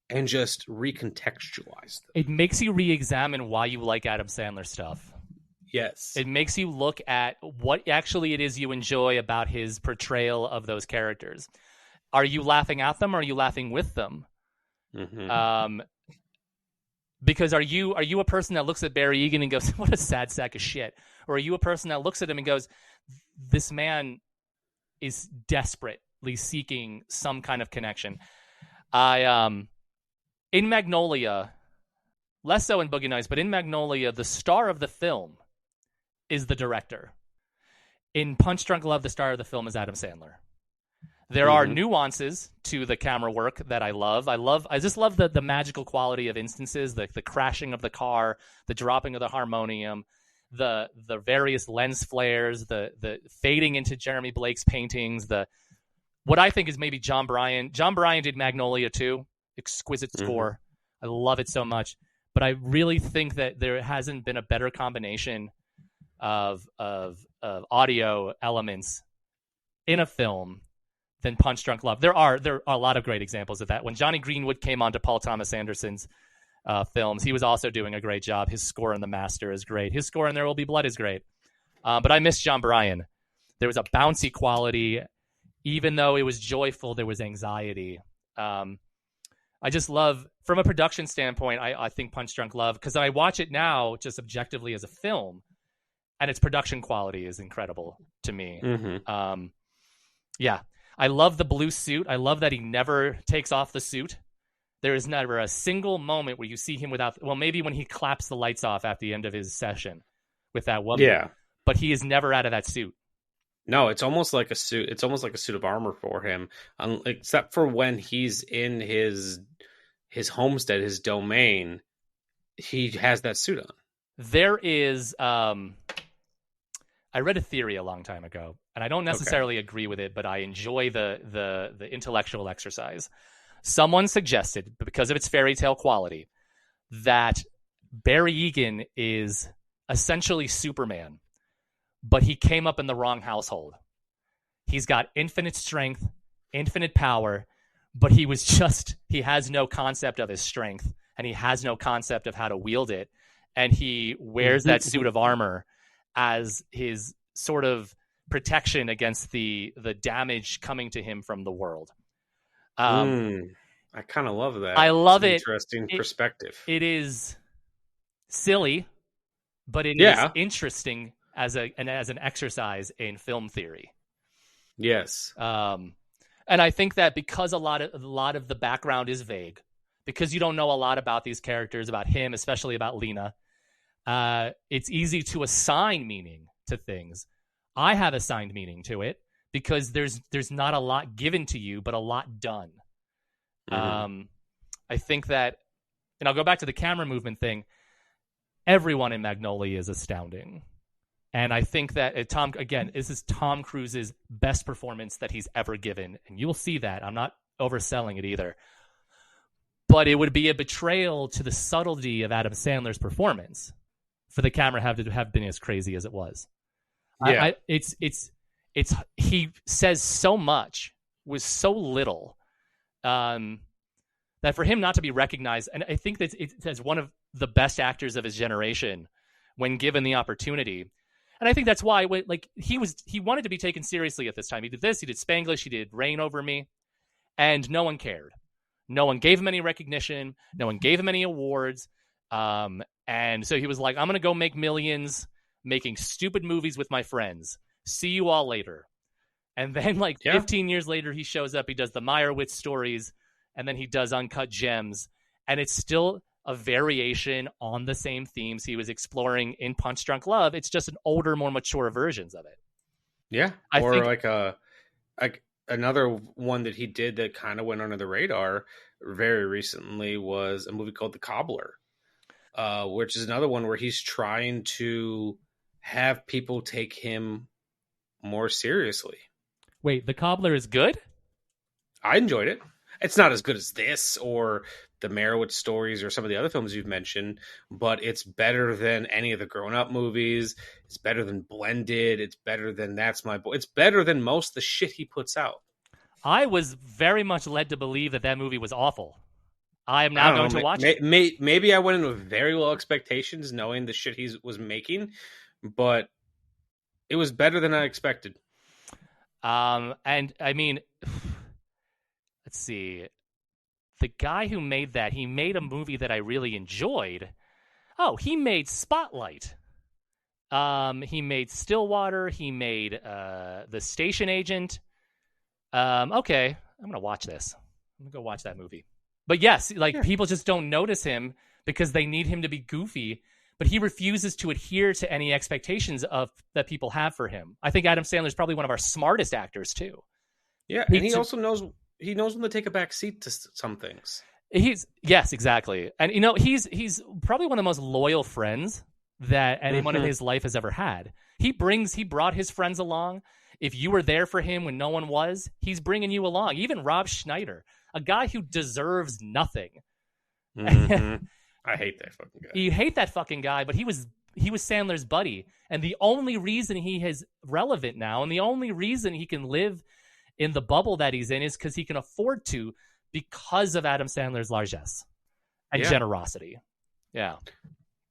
and just recontextualized them. It makes you re-examine why you like Adam Sandler stuff. Yes. It makes you look at what actually it is you enjoy about his portrayal of those characters. Are you laughing at them or are you laughing with them? Mm-hmm. Because are you a person that looks at Barry Egan and goes, what a sad sack of shit? Or are you a person that looks at him and goes, this man is desperately seeking some kind of connection? In Magnolia, less so in Boogie Nights, but in Magnolia, the star of the film is the director. In Punch Drunk Love, the star of the film is Adam Sandler. There are nuances to the camera work that I love. I just love the magical quality of instances, the crashing of the car, the dropping of the harmonium, the various lens flares, the fading into Jeremy Blake's paintings, what I think is maybe John Bryan. John Bryan did Magnolia too. Exquisite score. I love it so much. But I really think that there hasn't been a better combination of audio elements in a film than Punch Drunk Love. There are a lot of great examples of that. When Johnny Greenwood came on to Paul Thomas Anderson's films, he was also doing a great job. His score in The Master is great. His score in There Will Be Blood is great. But I miss John Bryan. There was a bouncy quality. Even though it was joyful, there was anxiety. I just love, from a production standpoint, I think Punch Drunk Love, because I watch it now just objectively as a film, and its production quality is incredible to me. Yeah. I love the blue suit. I love that he never takes off the suit. There is never a single moment where you see him without, well, maybe when he claps the lights off at the end of his session with that woman. Yeah. But he is never out of that suit. No, it's almost like a suit. It's almost like a suit of armor for him, except for when he's in his homestead, his domain. He has that suit on. There is, I read a theory a long time ago, and I don't necessarily agree with it, but I enjoy the intellectual exercise. Someone suggested, because of its fairy tale quality, that Barry Egan is essentially Superman, but he came up in the wrong household. He's got infinite strength, infinite power, but he has no concept of his strength, and he has no concept of how to wield it, and he wears that suit of armor as his sort of protection against the damage coming to him from the world. I kind of love that. I love it. Interesting perspective. It is silly, but it is interesting as an exercise in film theory. Yes. And I think that because a lot of the background is vague, because you don't know a lot about these characters, about him, especially about Lena, it's easy to assign meaning to things. I have assigned meaning to it because there's not a lot given to you, but a lot done. Mm-hmm. I think that, and I'll go back to the camera movement thing. Everyone in Magnolia is astounding. And I think that this is Tom Cruise's best performance that he's ever given. And you'll see that. I'm not overselling it either. But it would be a betrayal to the subtlety of Adam Sandler's performance for the camera to have been as crazy as it was. Yeah. He says so much with so little that for him not to be recognized, and I think that it's as one of the best actors of his generation when given the opportunity. And I think that's why, he wanted to be taken seriously at this time. He did this, he did Spanglish, he did Rain Over Me, and no one cared. No one gave him any recognition. No one gave him any awards. And so he was like, I'm going to go make millions making stupid movies with my friends. See you all later. And then 15 years later, he shows up, he does the Meyerowitz stories, and then he does Uncut Gems. And it's still a variation on the same themes he was exploring in Punch Drunk Love. It's just an older, more mature versions of it. Yeah. Another one that he did that kind of went under the radar very recently was a movie called The Cobbler, which is another one where he's trying to have people take him more seriously. Wait, The Cobbler is good? I enjoyed it. It's not as good as this or the Meyerowitz stories or some of the other films you've mentioned, but it's better than any of the grown-up movies. It's better than Blended. It's better than That's My Boy. It's better than most of the shit he puts out. I was very much led to believe that movie was awful. I am now going to watch it. Maybe I went in with very low expectations knowing the shit he was making, but it was better than I expected. And I mean, let's see. The guy who made that, he made a movie that I really enjoyed. Oh, he made Spotlight. He made Stillwater. He made The Station Agent. Okay, I'm going to watch this. I'm going to go watch that movie. But yes, people just don't notice him because they need him to be goofy, but he refuses to adhere to any expectations that people have for him. I think Adam Sandler is probably one of our smartest actors too. Yeah, and he also knows when to take a back seat to some things. Yes, exactly. And he's probably one of the most loyal friends that anyone in his life has ever had. He brought his friends along. If you were there for him when no one was, he's bringing you along. Even Rob Schneider, a guy who deserves nothing. Mm-hmm. I hate that fucking guy. You hate that fucking guy, but he was Sandler's buddy. And the only reason he is relevant now, and the only reason he can live in the bubble that he's in, is because he can afford to, because of Adam Sandler's largesse and generosity. Yeah.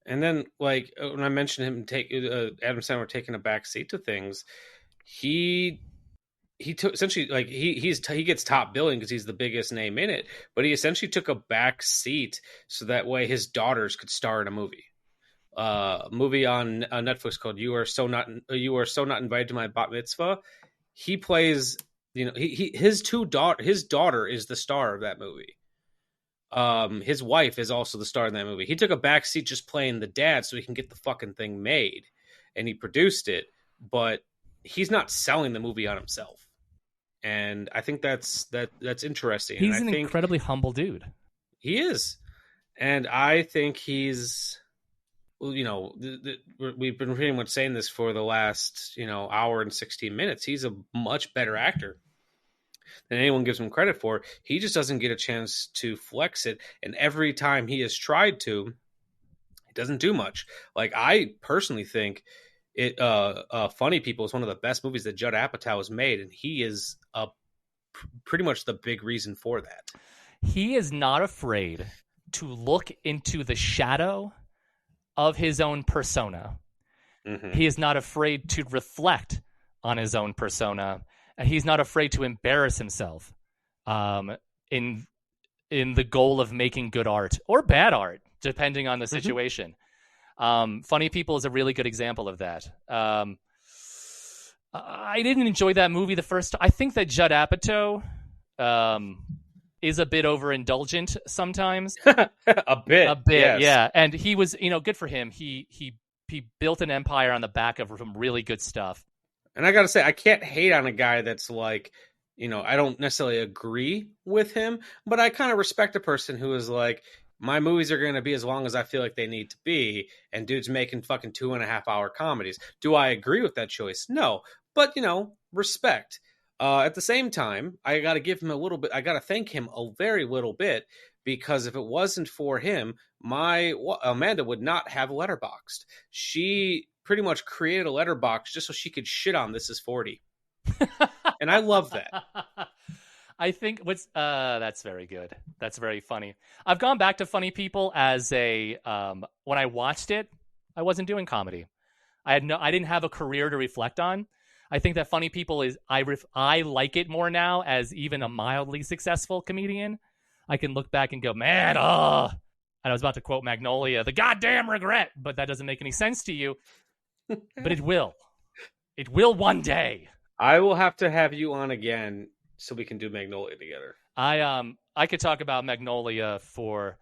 And then, when I mentioned him Adam Sandler taking a back seat to things, he took essentially he gets top billing because he's the biggest name in it, but he essentially took a back seat so that way his daughters could star in a movie. A movie on Netflix called You Are So Not Invited to My Bat Mitzvah. He plays, his daughter is the star of that movie. His wife is also the star in that movie. He took a back seat just playing the dad so he can get the fucking thing made, and he produced it, but he's not selling the movie on himself. And I think that's interesting. He's an incredibly humble dude. He is. And I think he's, we've been pretty much saying this for the last, hour and 16 minutes. He's a much better actor than anyone gives him credit for. He just doesn't get a chance to flex it. And every time he has tried to, it doesn't do much. I personally think Funny People is one of the best movies that Judd Apatow has made, and he is pretty much the big reason for that. He is not afraid to look into the shadow of his own persona. Mm-hmm. He is not afraid to reflect on his own persona, and he's not afraid to embarrass himself in the goal of making good art or bad art, depending on the situation. Funny People is a really good example of that. I didn't enjoy that movie the first time. I think that Judd Apatow is a bit overindulgent sometimes. A bit, yes. Yeah. And he was, good for him. He built an empire on the back of some really good stuff. And I got to say, I can't hate on a guy that's like, I don't necessarily agree with him, but I kind of respect a person who is like, my movies are going to be as long as I feel like they need to be, and dude's making fucking 2.5-hour comedies. Do I agree with that choice? No. But, respect. At the same time, I got to give him a little bit, I got to thank him a very little bit, because if it wasn't for him, Amanda would not have Letterboxd. She pretty much created a Letterboxd just so she could shit on This Is 40. And I love that. I think that's very good. That's very funny. I've gone back to Funny People as when I watched it, I wasn't doing comedy. I didn't have a career to reflect on. I think that Funny People I like it more now as even a mildly successful comedian. I can look back and go, man, and I was about to quote Magnolia, the goddamn regret, but that doesn't make any sense to you. But it will. It will one day. I will have to have you on again so we can do Magnolia together. I could talk about Magnolia for.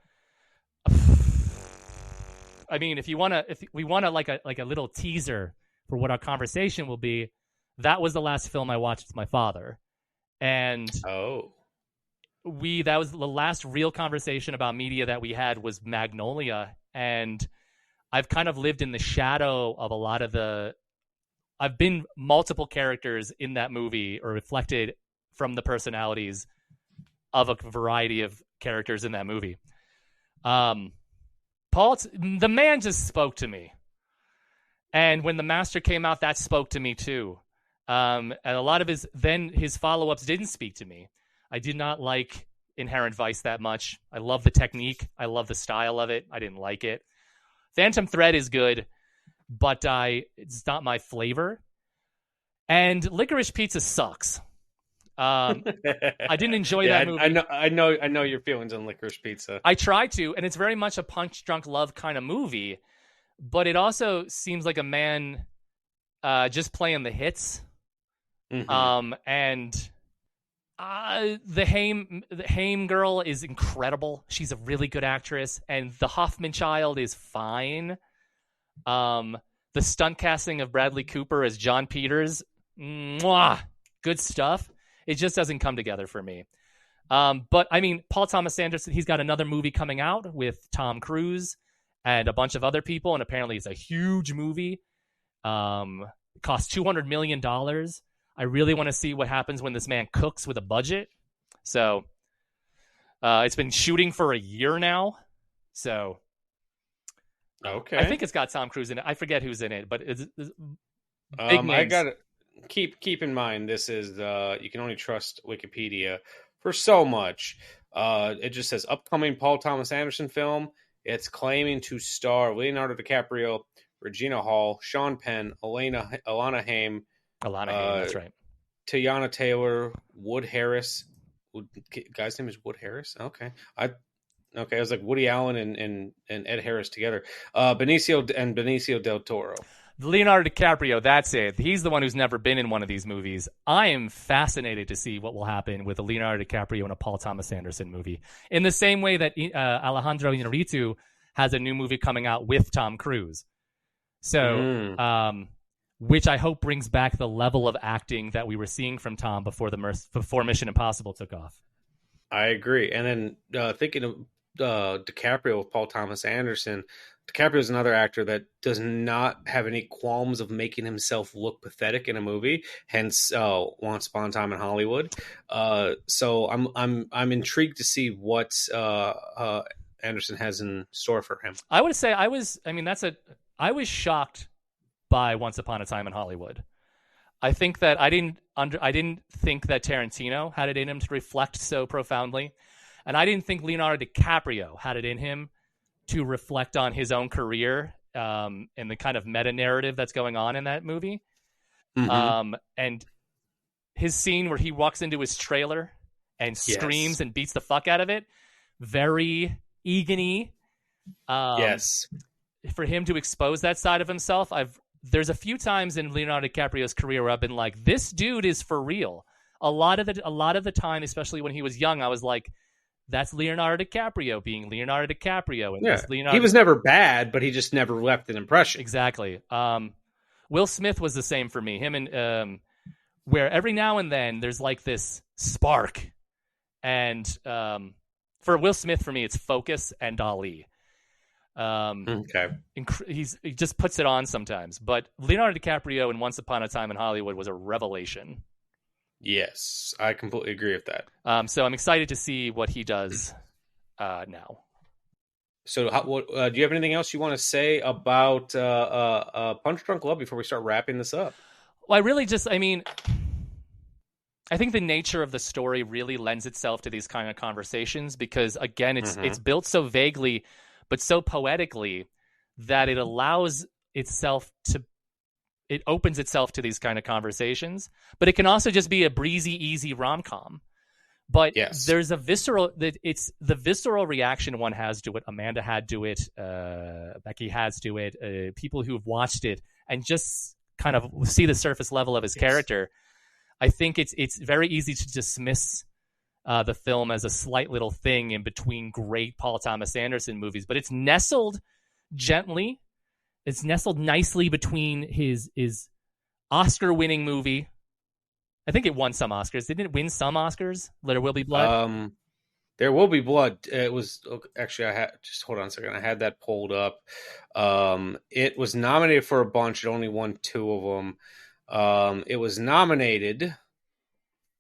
I mean, if we want to like a little teaser for what our conversation will be, that was the last film I watched with my father, and that was the last real conversation about media that we had was Magnolia, and I've kind of lived in the shadow of a lot of I've been multiple characters in that movie, or reflected from the personalities of a variety of characters in that movie. Paul, the man just spoke to me. And when The Master came out, that spoke to me too. And a lot of his follow-ups didn't speak to me. I did not like Inherent Vice that much. I love the technique. I love the style of it. I didn't like it. Phantom Thread is good, but it's not my flavor. And Licorice Pizza sucks. I didn't enjoy that movie. I know your feelings on Licorice Pizza. I try to, and it's very much a punch drunk love kind of movie, but it also seems like a man just playing the hits. Mm-hmm. And the Haim girl is incredible. She's a really good actress, and the Hoffman child is fine. The stunt casting of Bradley Cooper as John Peters, good stuff. It just doesn't come together for me. But I mean, Paul Thomas Anderson, he's got another movie coming out with Tom Cruise and a bunch of other people, and apparently it's a huge movie. It costs $200 million. I really want to see what happens when this man cooks with a budget. So it's been shooting for a year now. So okay, I think it's got Tom Cruise in it. I forget who's in it, but it's big names. I got to keep in mind, this is you can only trust Wikipedia for so much. It just says upcoming Paul Thomas Anderson film. It's claiming to star Leonardo DiCaprio, Regina Hall, Sean Penn, Alana Haim. That's right. Teyana Taylor, Wood Harris. Guy's name is Wood Harris? Okay. I was like Woody Allen and Ed Harris together. Benicio del Toro. Leonardo DiCaprio, that's it. He's the one who's never been in one of these movies. I am fascinated to see what will happen with a Leonardo DiCaprio in a Paul Thomas Anderson movie. In the same way that Alejandro Iñárritu has a new movie coming out with Tom Cruise. So, which I hope brings back the level of acting that we were seeing from Tom before Mission Impossible took off. I agree. And then thinking of DiCaprio with Paul Thomas Anderson, DiCaprio is another actor that does not have any qualms of making himself look pathetic in a movie. Hence, Once Upon a Time in Hollywood. So I'm intrigued to see what Anderson has in store for him. I would say I was shocked by Once Upon a Time in Hollywood. I think that I didn't think that Tarantino had it in him to reflect so profoundly, and I didn't think Leonardo DiCaprio had it in him to reflect on his own career and the kind of meta narrative that's going on in that movie. Mm-hmm. And his scene where he walks into his trailer and screams and beats the fuck out of it, very Egan-y. Yes. For him to expose that side of himself, I've there's a few times in Leonardo DiCaprio's career where I've been like, this dude is for real. A lot of the time, especially when he was young, I was like, that's Leonardo DiCaprio being Leonardo DiCaprio. And Yeah, he was never bad, but he just never left an impression. Exactly. Will Smith was the same for me. Him and where every now and then there's like this spark, and for Will Smith, for me, it's Focus and Ali. Okay. He just puts it on sometimes, but Leonardo DiCaprio in Once Upon a Time in Hollywood was a revelation. Yes, I completely agree with that. So I'm excited to see what he does now. So, do you have anything else you want to say about Punch Drunk Love before we start wrapping this up? Well, I think the nature of the story really lends itself to these kind of conversations because, again, it's built so vaguely but so poetically that it allows itself to, it opens itself to these kind of conversations. But it can also just be a breezy, easy rom-com. But there's it's the visceral reaction one has to it. Amanda had to it. Becky has to it. People who have watched it and just kind of see the surface level of his character. I think it's very easy to dismiss the film as a slight little thing in between great Paul Thomas Anderson movies, but it's nestled gently. It's nestled nicely between his Oscar-winning movie. I think it won some Oscars. Didn't it win some Oscars? There Will Be Blood? There Will Be Blood. It was actually, just hold on a second. I had that pulled up. It was nominated for a bunch. It only won 2 of them. It was nominated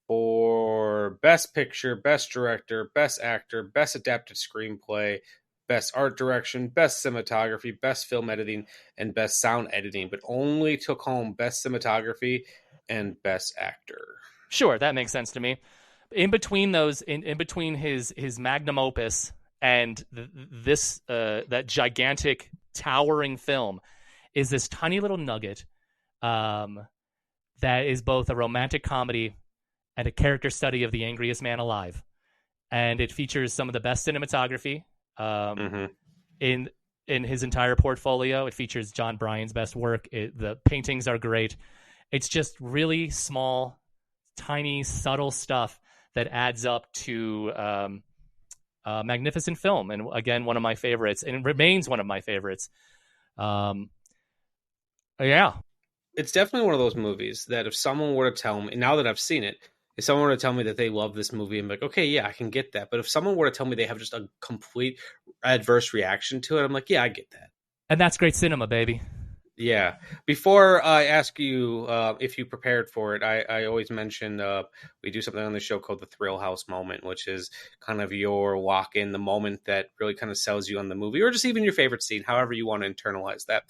for Best Picture, Best Director, Best Actor, Best Adapted Screenplay, Best Art Direction, Best Cinematography, Best Film Editing, and Best Sound Editing, but only took home Best Cinematography and Best Actor. Sure, that makes sense to me. In between those, in between his magnum opus and that gigantic, towering film, is this tiny little nugget that is both a romantic comedy and a character study of the angriest man alive. And it features some of the best cinematography in his entire portfolio. It features John Bryan's best work. The paintings are great. It's just really small, tiny, subtle stuff that adds up to a magnificent film. And again, one of my favorites, and it remains one of my favorites. Yeah. It's definitely one of those movies that if someone were to tell me, now that I've seen it, if someone were to tell me that they love this movie, I'm like, okay, yeah, I can get that. But if someone were to tell me they have just a complete adverse reaction to it, I'm like, yeah, I get that. And that's great cinema, baby. Yeah. Before I ask you if you prepared for it, I always mention we do something on the show called the Thrill House moment, which is kind of your lock in, the moment that really kind of sells you on the movie, or just even your favorite scene, however you want to internalize that.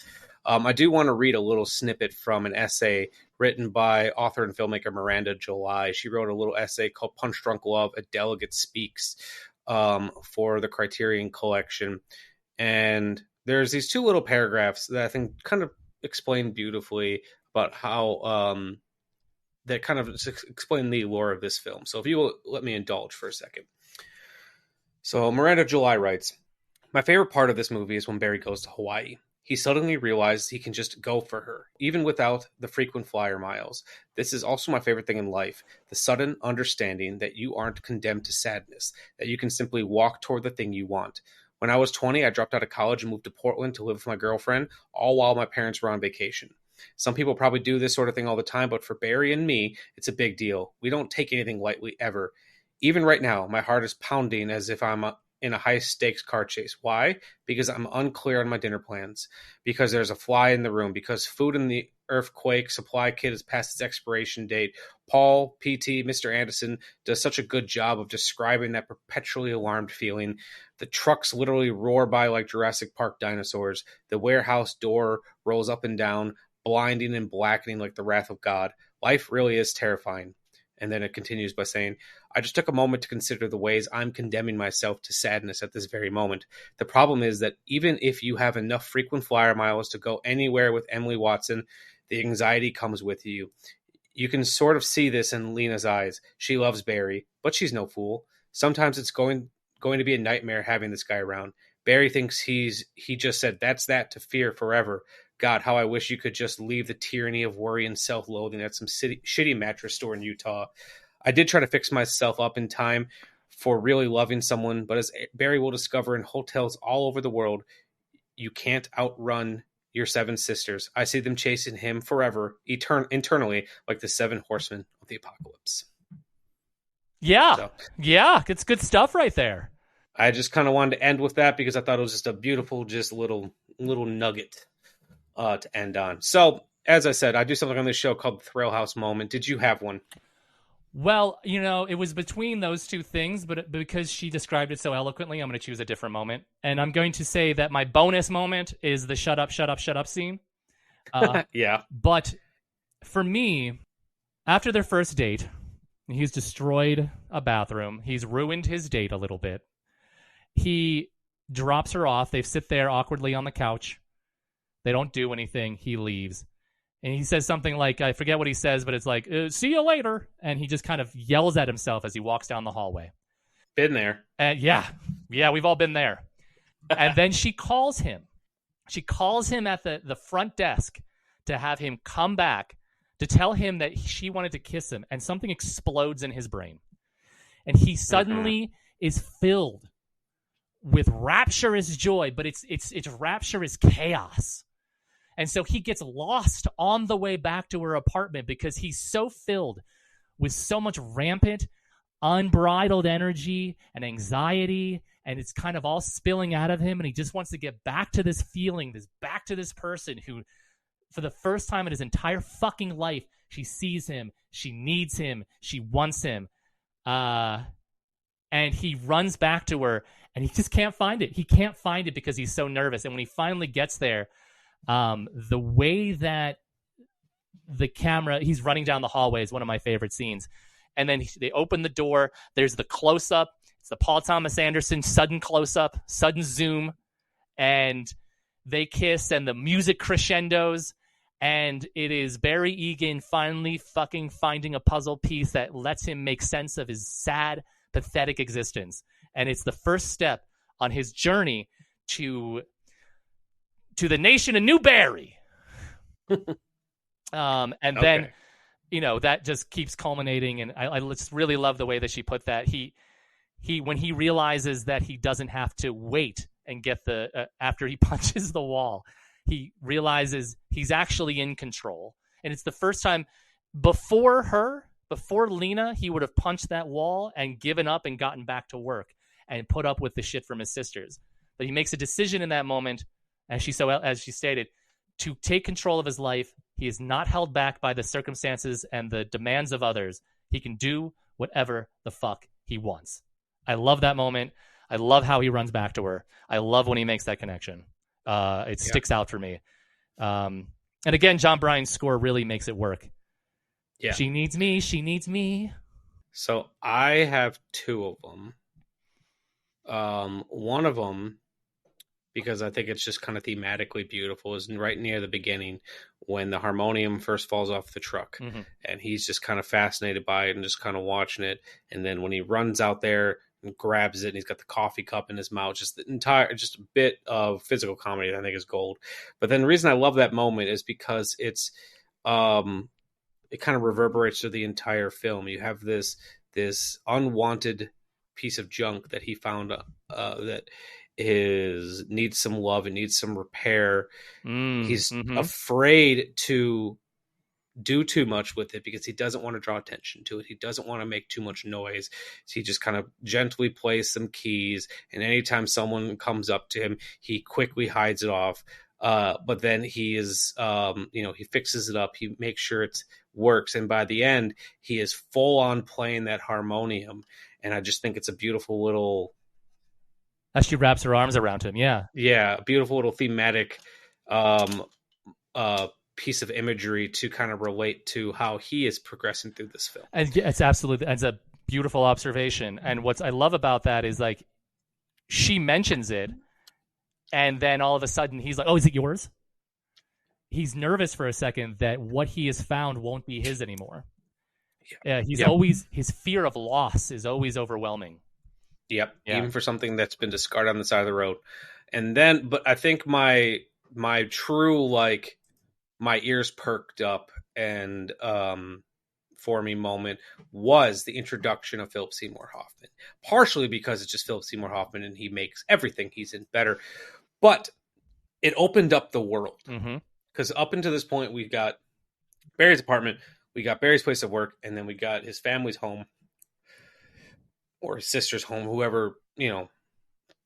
I do want to read a little snippet from an essay written by author and filmmaker Miranda July. She wrote a little essay called Punch Drunk Love, A Delegate Speaks for the Criterion Collection. And there's these 2 little paragraphs that I think kind of explain beautifully about how that kind of explain the lore of this film. So if you will let me indulge for a second. So Miranda July writes, "My favorite part of this movie is when Barry goes to Hawaii. He suddenly realizes he can just go for her, even without the frequent flyer miles. This is also my favorite thing in life, the sudden understanding that you aren't condemned to sadness, that you can simply walk toward the thing you want. When I was 20, I dropped out of college and moved to Portland to live with my girlfriend, all while my parents were on vacation. Some people probably do this sort of thing all the time, but for Barry and me, it's a big deal. We don't take anything lightly ever. Even right now, my heart is pounding as if I'm in a high-stakes car chase. Why? Because I'm unclear on my dinner plans. Because there's a fly in the room. Because food in the earthquake supply kit is past its expiration date. Paul, PT, Mr. Anderson does such a good job of describing that perpetually alarmed feeling. The trucks literally roar by like Jurassic Park dinosaurs. The warehouse door rolls up and down, blinding and blackening like the wrath of God. Life really is terrifying." And then it continues by saying, "I just took a moment to consider the ways I'm condemning myself to sadness at this very moment. The problem is that even if you have enough frequent flyer miles to go anywhere with Emily Watson, the anxiety comes with you. You can sort of see this in Lena's eyes. She loves Barry, but she's no fool. Sometimes it's going to be a nightmare having this guy around. Barry thinks he just said that's that to fear forever. God, how I wish you could just leave the tyranny of worry and self-loathing at some shitty mattress store in Utah. I did try to fix myself up in time for really loving someone, but as Barry will discover in hotels all over the world, you can't outrun your 7 sisters. I see them chasing him forever, internally, like the 7 horsemen of the apocalypse. Yeah, yeah, it's good stuff right there. I just kind of wanted to end with that because I thought it was just a beautiful, just little nugget to end on. So, as I said, I do something on this show called the Thrill House Moment. Did you have one? Well, it was between those two things, but because she described it so eloquently, I'm going to choose a different moment. And I'm going to say that my bonus moment is the shut up, shut up, shut up scene. Yeah. But for me, after their first date, he's destroyed a bathroom. He's ruined his date a little bit. He drops her off. They sit there awkwardly on the couch. They don't do anything. He leaves. And he says something like, I forget what he says, but it's like, see you later. And he just kind of yells at himself as he walks down the hallway. Been there. And yeah, we've all been there. And then she calls him. She calls him at the front desk to have him come back to tell him that she wanted to kiss him. And something explodes in his brain. And he suddenly is filled with rapturous joy, but it's rapturous chaos. And so he gets lost on the way back to her apartment because he's so filled with so much rampant, unbridled energy and anxiety, and it's kind of all spilling out of him, and he just wants to get back to this feeling, back to this person who, for the first time in his entire fucking life, she sees him, she needs him, she wants him. And he runs back to her, and he just can't find it. He can't find it because he's so nervous. And when he finally gets there, the way that the camera, he's running down the hallway is one of my favorite scenes. And then they open the door. There's the close-up. It's the Paul Thomas Anderson sudden close-up, sudden zoom. And they kiss, and the music crescendos. And it is Barry Egan finally fucking finding a puzzle piece that lets him make sense of his sad, pathetic existence. And it's the first step on his journey to the nation of New Barry. And then, that just keeps culminating. And I just really love the way that she put that. He when he realizes that he doesn't have to wait and get after he punches the wall, he realizes he's actually in control. And it's the first time before Lena, he would have punched that wall and given up and gotten back to work and put up with the shit from his sisters. But he makes a decision in that moment, as she stated, to take control of his life. He is not held back by the circumstances and the demands of others. He can do whatever the fuck he wants. I love that moment. I love how he runs back to her. I love when he makes that connection. It sticks out for me. And again, John Bryan's score really makes it work. Yeah. She needs me. She needs me. So I have 2 of them. One of them, because I think it's just kind of thematically beautiful, is right near the beginning when the harmonium first falls off the truck. Mm-hmm. And he's just kind of fascinated by it and just kind of watching it. And then when he runs out there and grabs it and he's got the coffee cup in his mouth, just a bit of physical comedy that I think is gold. But then the reason I love that moment is because it's it kind of reverberates through the entire film. You have this unwanted piece of junk that he found that needs some love and needs some repair. He's afraid to do too much with it because he doesn't want to draw attention to it. He doesn't want to make too much noise. So he just kind of gently plays some keys, and anytime someone comes up to him, he quickly hides it off. But then he is, he fixes it up. He makes sure it works. And by the end, he is full on playing that harmonium. And I just think it's a beautiful little... As she wraps her arms around him, yeah. Yeah, a beautiful little thematic piece of imagery to kind of relate to how he is progressing through this film. And it's a beautiful observation. And what I love about that is, like, she mentions it, and then all of a sudden he's like, oh, is it yours? He's nervous for a second that what he has found won't be his anymore. His fear of loss is always overwhelming. Yep. Yeah. Even for something that's been discarded on the side of the road. And then, but I think my my true, like, my ears perked up and for me moment was the introduction of Philip Seymour Hoffman. Partially because it's just Philip Seymour Hoffman and he makes everything he's in better. But it opened up the world. Because up until this point, we've got Barry's apartment, we got Barry's place of work, and then we got his family's home or his sister's home, whoever,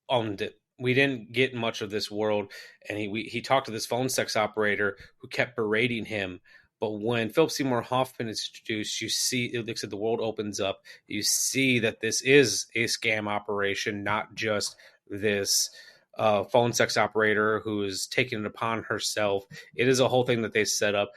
owned it. We didn't get much of this world, and he talked to this phone sex operator who kept berating him. But when Philip Seymour Hoffman is introduced, you see, it looks like the world opens up. You see that this is a scam operation, not just this phone sex operator who is taking it upon herself. It is a whole thing that they set up,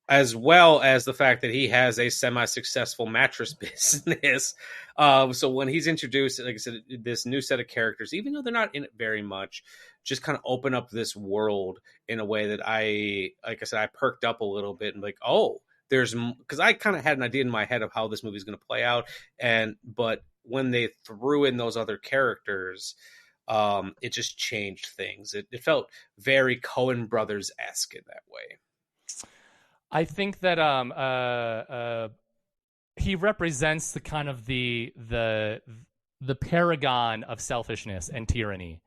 as well as the fact that he has a semi-successful mattress business. So when he's introduced, like I said, this new set of characters, even though they're not in it very much, just kind of open up this world in a way that I perked up a little bit and like, oh, because I kind of had an idea in my head of how this movie is going to play out. But when they threw in those other characters, it just changed things. It felt very Coen Brothers-esque in that way. I think that he represents the kind of the paragon of selfishness and tyranny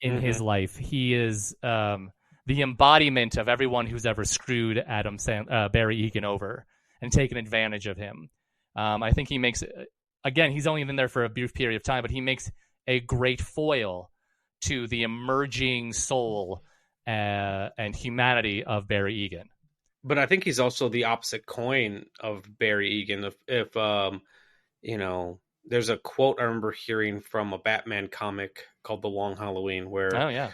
in his life. He is the embodiment of everyone who's ever screwed Barry Egan over and taken advantage of him. I think he makes, again, he's only been there for a brief period of time, but he makes a great foil to the emerging soul and humanity of Barry Egan. But I think he's also the opposite coin of Barry Egan. If there's a quote I remember hearing from a Batman comic called The Long Halloween, where I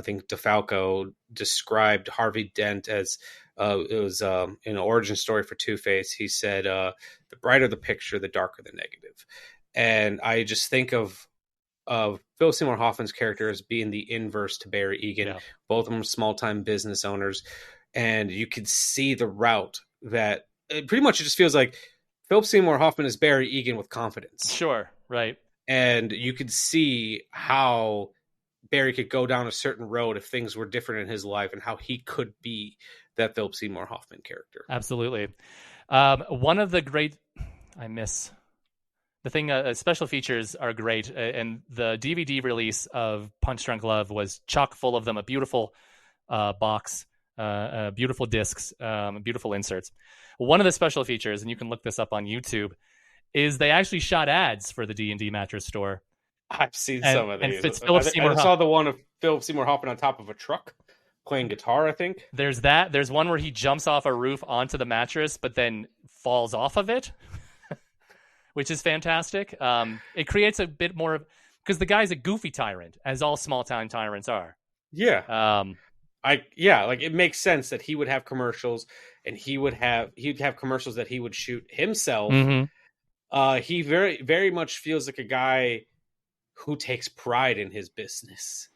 think DeFalco described Harvey Dent as it was an origin story for Two-Face. He said, "The brighter the picture, the darker the negative." And I just think of Phil Seymour Hoffman's character as being the inverse to Barry Egan. Yeah. Both of them small-time business owners. And you could see the route that pretty much it just feels like Philip Seymour Hoffman is Barry Egan with confidence. Sure, right. And you could see how Barry could go down a certain road if things were different in his life and how he could be that Philip Seymour Hoffman character. Absolutely. One of the great... special features are great, and the DVD release of Punch Drunk Love was chock full of them, a beautiful box, beautiful discs, beautiful inserts. One of the special features, and you can look this up on YouTube, is they actually shot ads for the D&D mattress store. I've seen some of these. I saw the one of Philip Seymour Hoffman on top of a truck playing guitar, I think. There's that. There's one where he jumps off a roof onto the mattress, but then falls off of it. Which is fantastic. It creates a bit more of, because the guy's a goofy tyrant, as all small-time tyrants are. Yeah. It makes sense that he would have commercials, and he'd have commercials that he would shoot himself. Mm-hmm. He very, very much feels like a guy who takes pride in his business.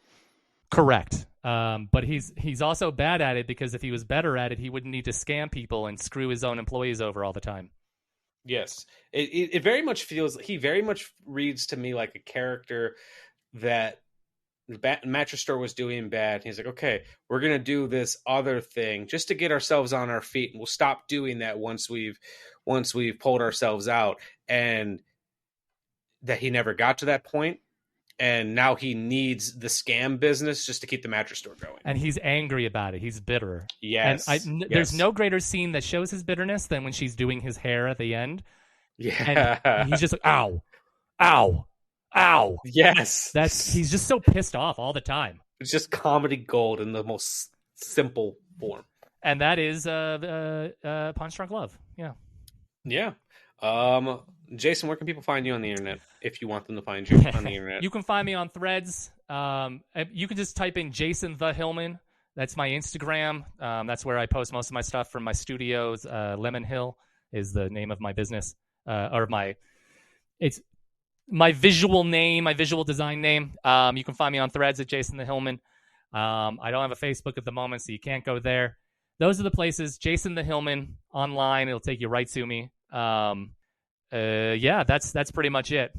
Correct. But he's also bad at it, because if he was better at it, he wouldn't need to scam people and screw his own employees over all the time. Yes, it very much feels, he very much reads to me like a character that the mattress store was doing bad. He's like, okay, we're going to do this other thing just to get ourselves on our feet. And we'll stop doing that once we've pulled ourselves out. And that he never got to that point. And now he needs the scam business just to keep the mattress store going. And he's angry about it. He's bitter. Yes. And there's no greater scene that shows his bitterness than when she's doing his hair at the end. Yeah. And he's just like, ow, ow, ow. Yes. He's just so pissed off all the time. It's just comedy gold in the most simple form. And that is Punch Drunk Love. Yeah. Yeah. Jason, where can people find you on the internet if you want them to find you on the internet? You can find me on Threads. You can just type in Jason the Hillman. That's my Instagram. That's where I post most of my stuff from my studios. Lemon Hill is the name of my business, it's my visual name, my visual design name. You can find me on Threads at Jason the Hillman. I don't have a Facebook at the moment, so you can't go there. Those are the places. Jason the Hillman online. It'll take you right to me. That's pretty much it.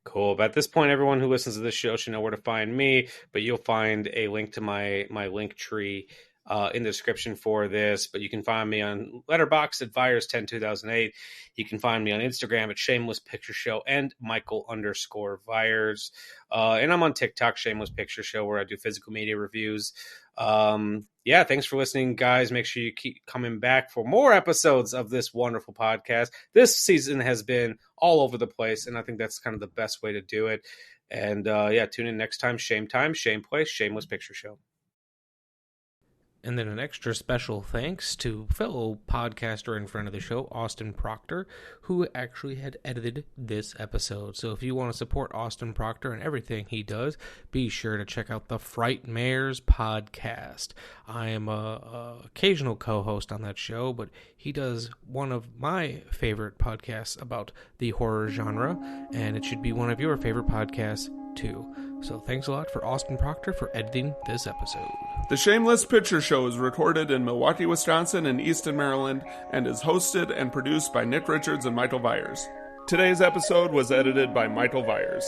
Cool. But at this point, everyone who listens to this show should know where to find me, but you'll find a link to my link tree in the description for this. But you can find me on Letterboxd at Vyers102008. You can find me on Instagram at Shameless Picture Show and Michael_Vyers. And I'm on TikTok, Shameless Picture Show, where I do physical media reviews. Yeah, thanks for listening, guys. Make sure you keep coming back for more episodes of this wonderful podcast. This season has been all over the place, and I think that's kind of the best way to do it. And yeah, tune in next time. Shame Place, Shameless Picture Show. And then an extra special thanks to fellow podcaster and friend of the show, Austin Proctor, who actually had edited this episode. So if you want to support Austin Proctor and everything he does, be sure to check out the Frightmares podcast. I am a occasional co-host on that show, but he does one of my favorite podcasts about the horror genre, and it should be one of your favorite podcasts too. So thanks a lot for Austin Proctor for editing this episode. The Shameless Picture Show is recorded in Milwaukee, Wisconsin and Easton, Maryland, and is hosted and produced by Nick Richards and Michael Vyers. Today's episode was edited by Michael Vyers.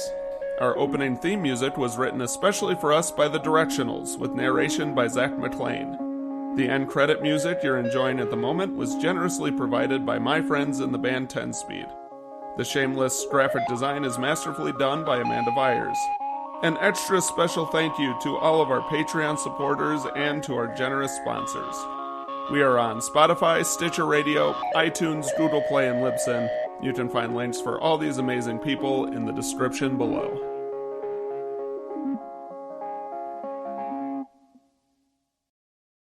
Our opening theme music was written especially for us by The Directionals, with narration by Zach McLean. The end credit music you're enjoying at the moment was generously provided by my friends in the band 10 Speed. The Shameless graphic design is masterfully done by Amanda Vyers. An extra special thank you to all of our Patreon supporters and to our generous sponsors. We are on Spotify, Stitcher Radio, iTunes, Google Play, and Libsyn. You can find links for all these amazing people in the description below.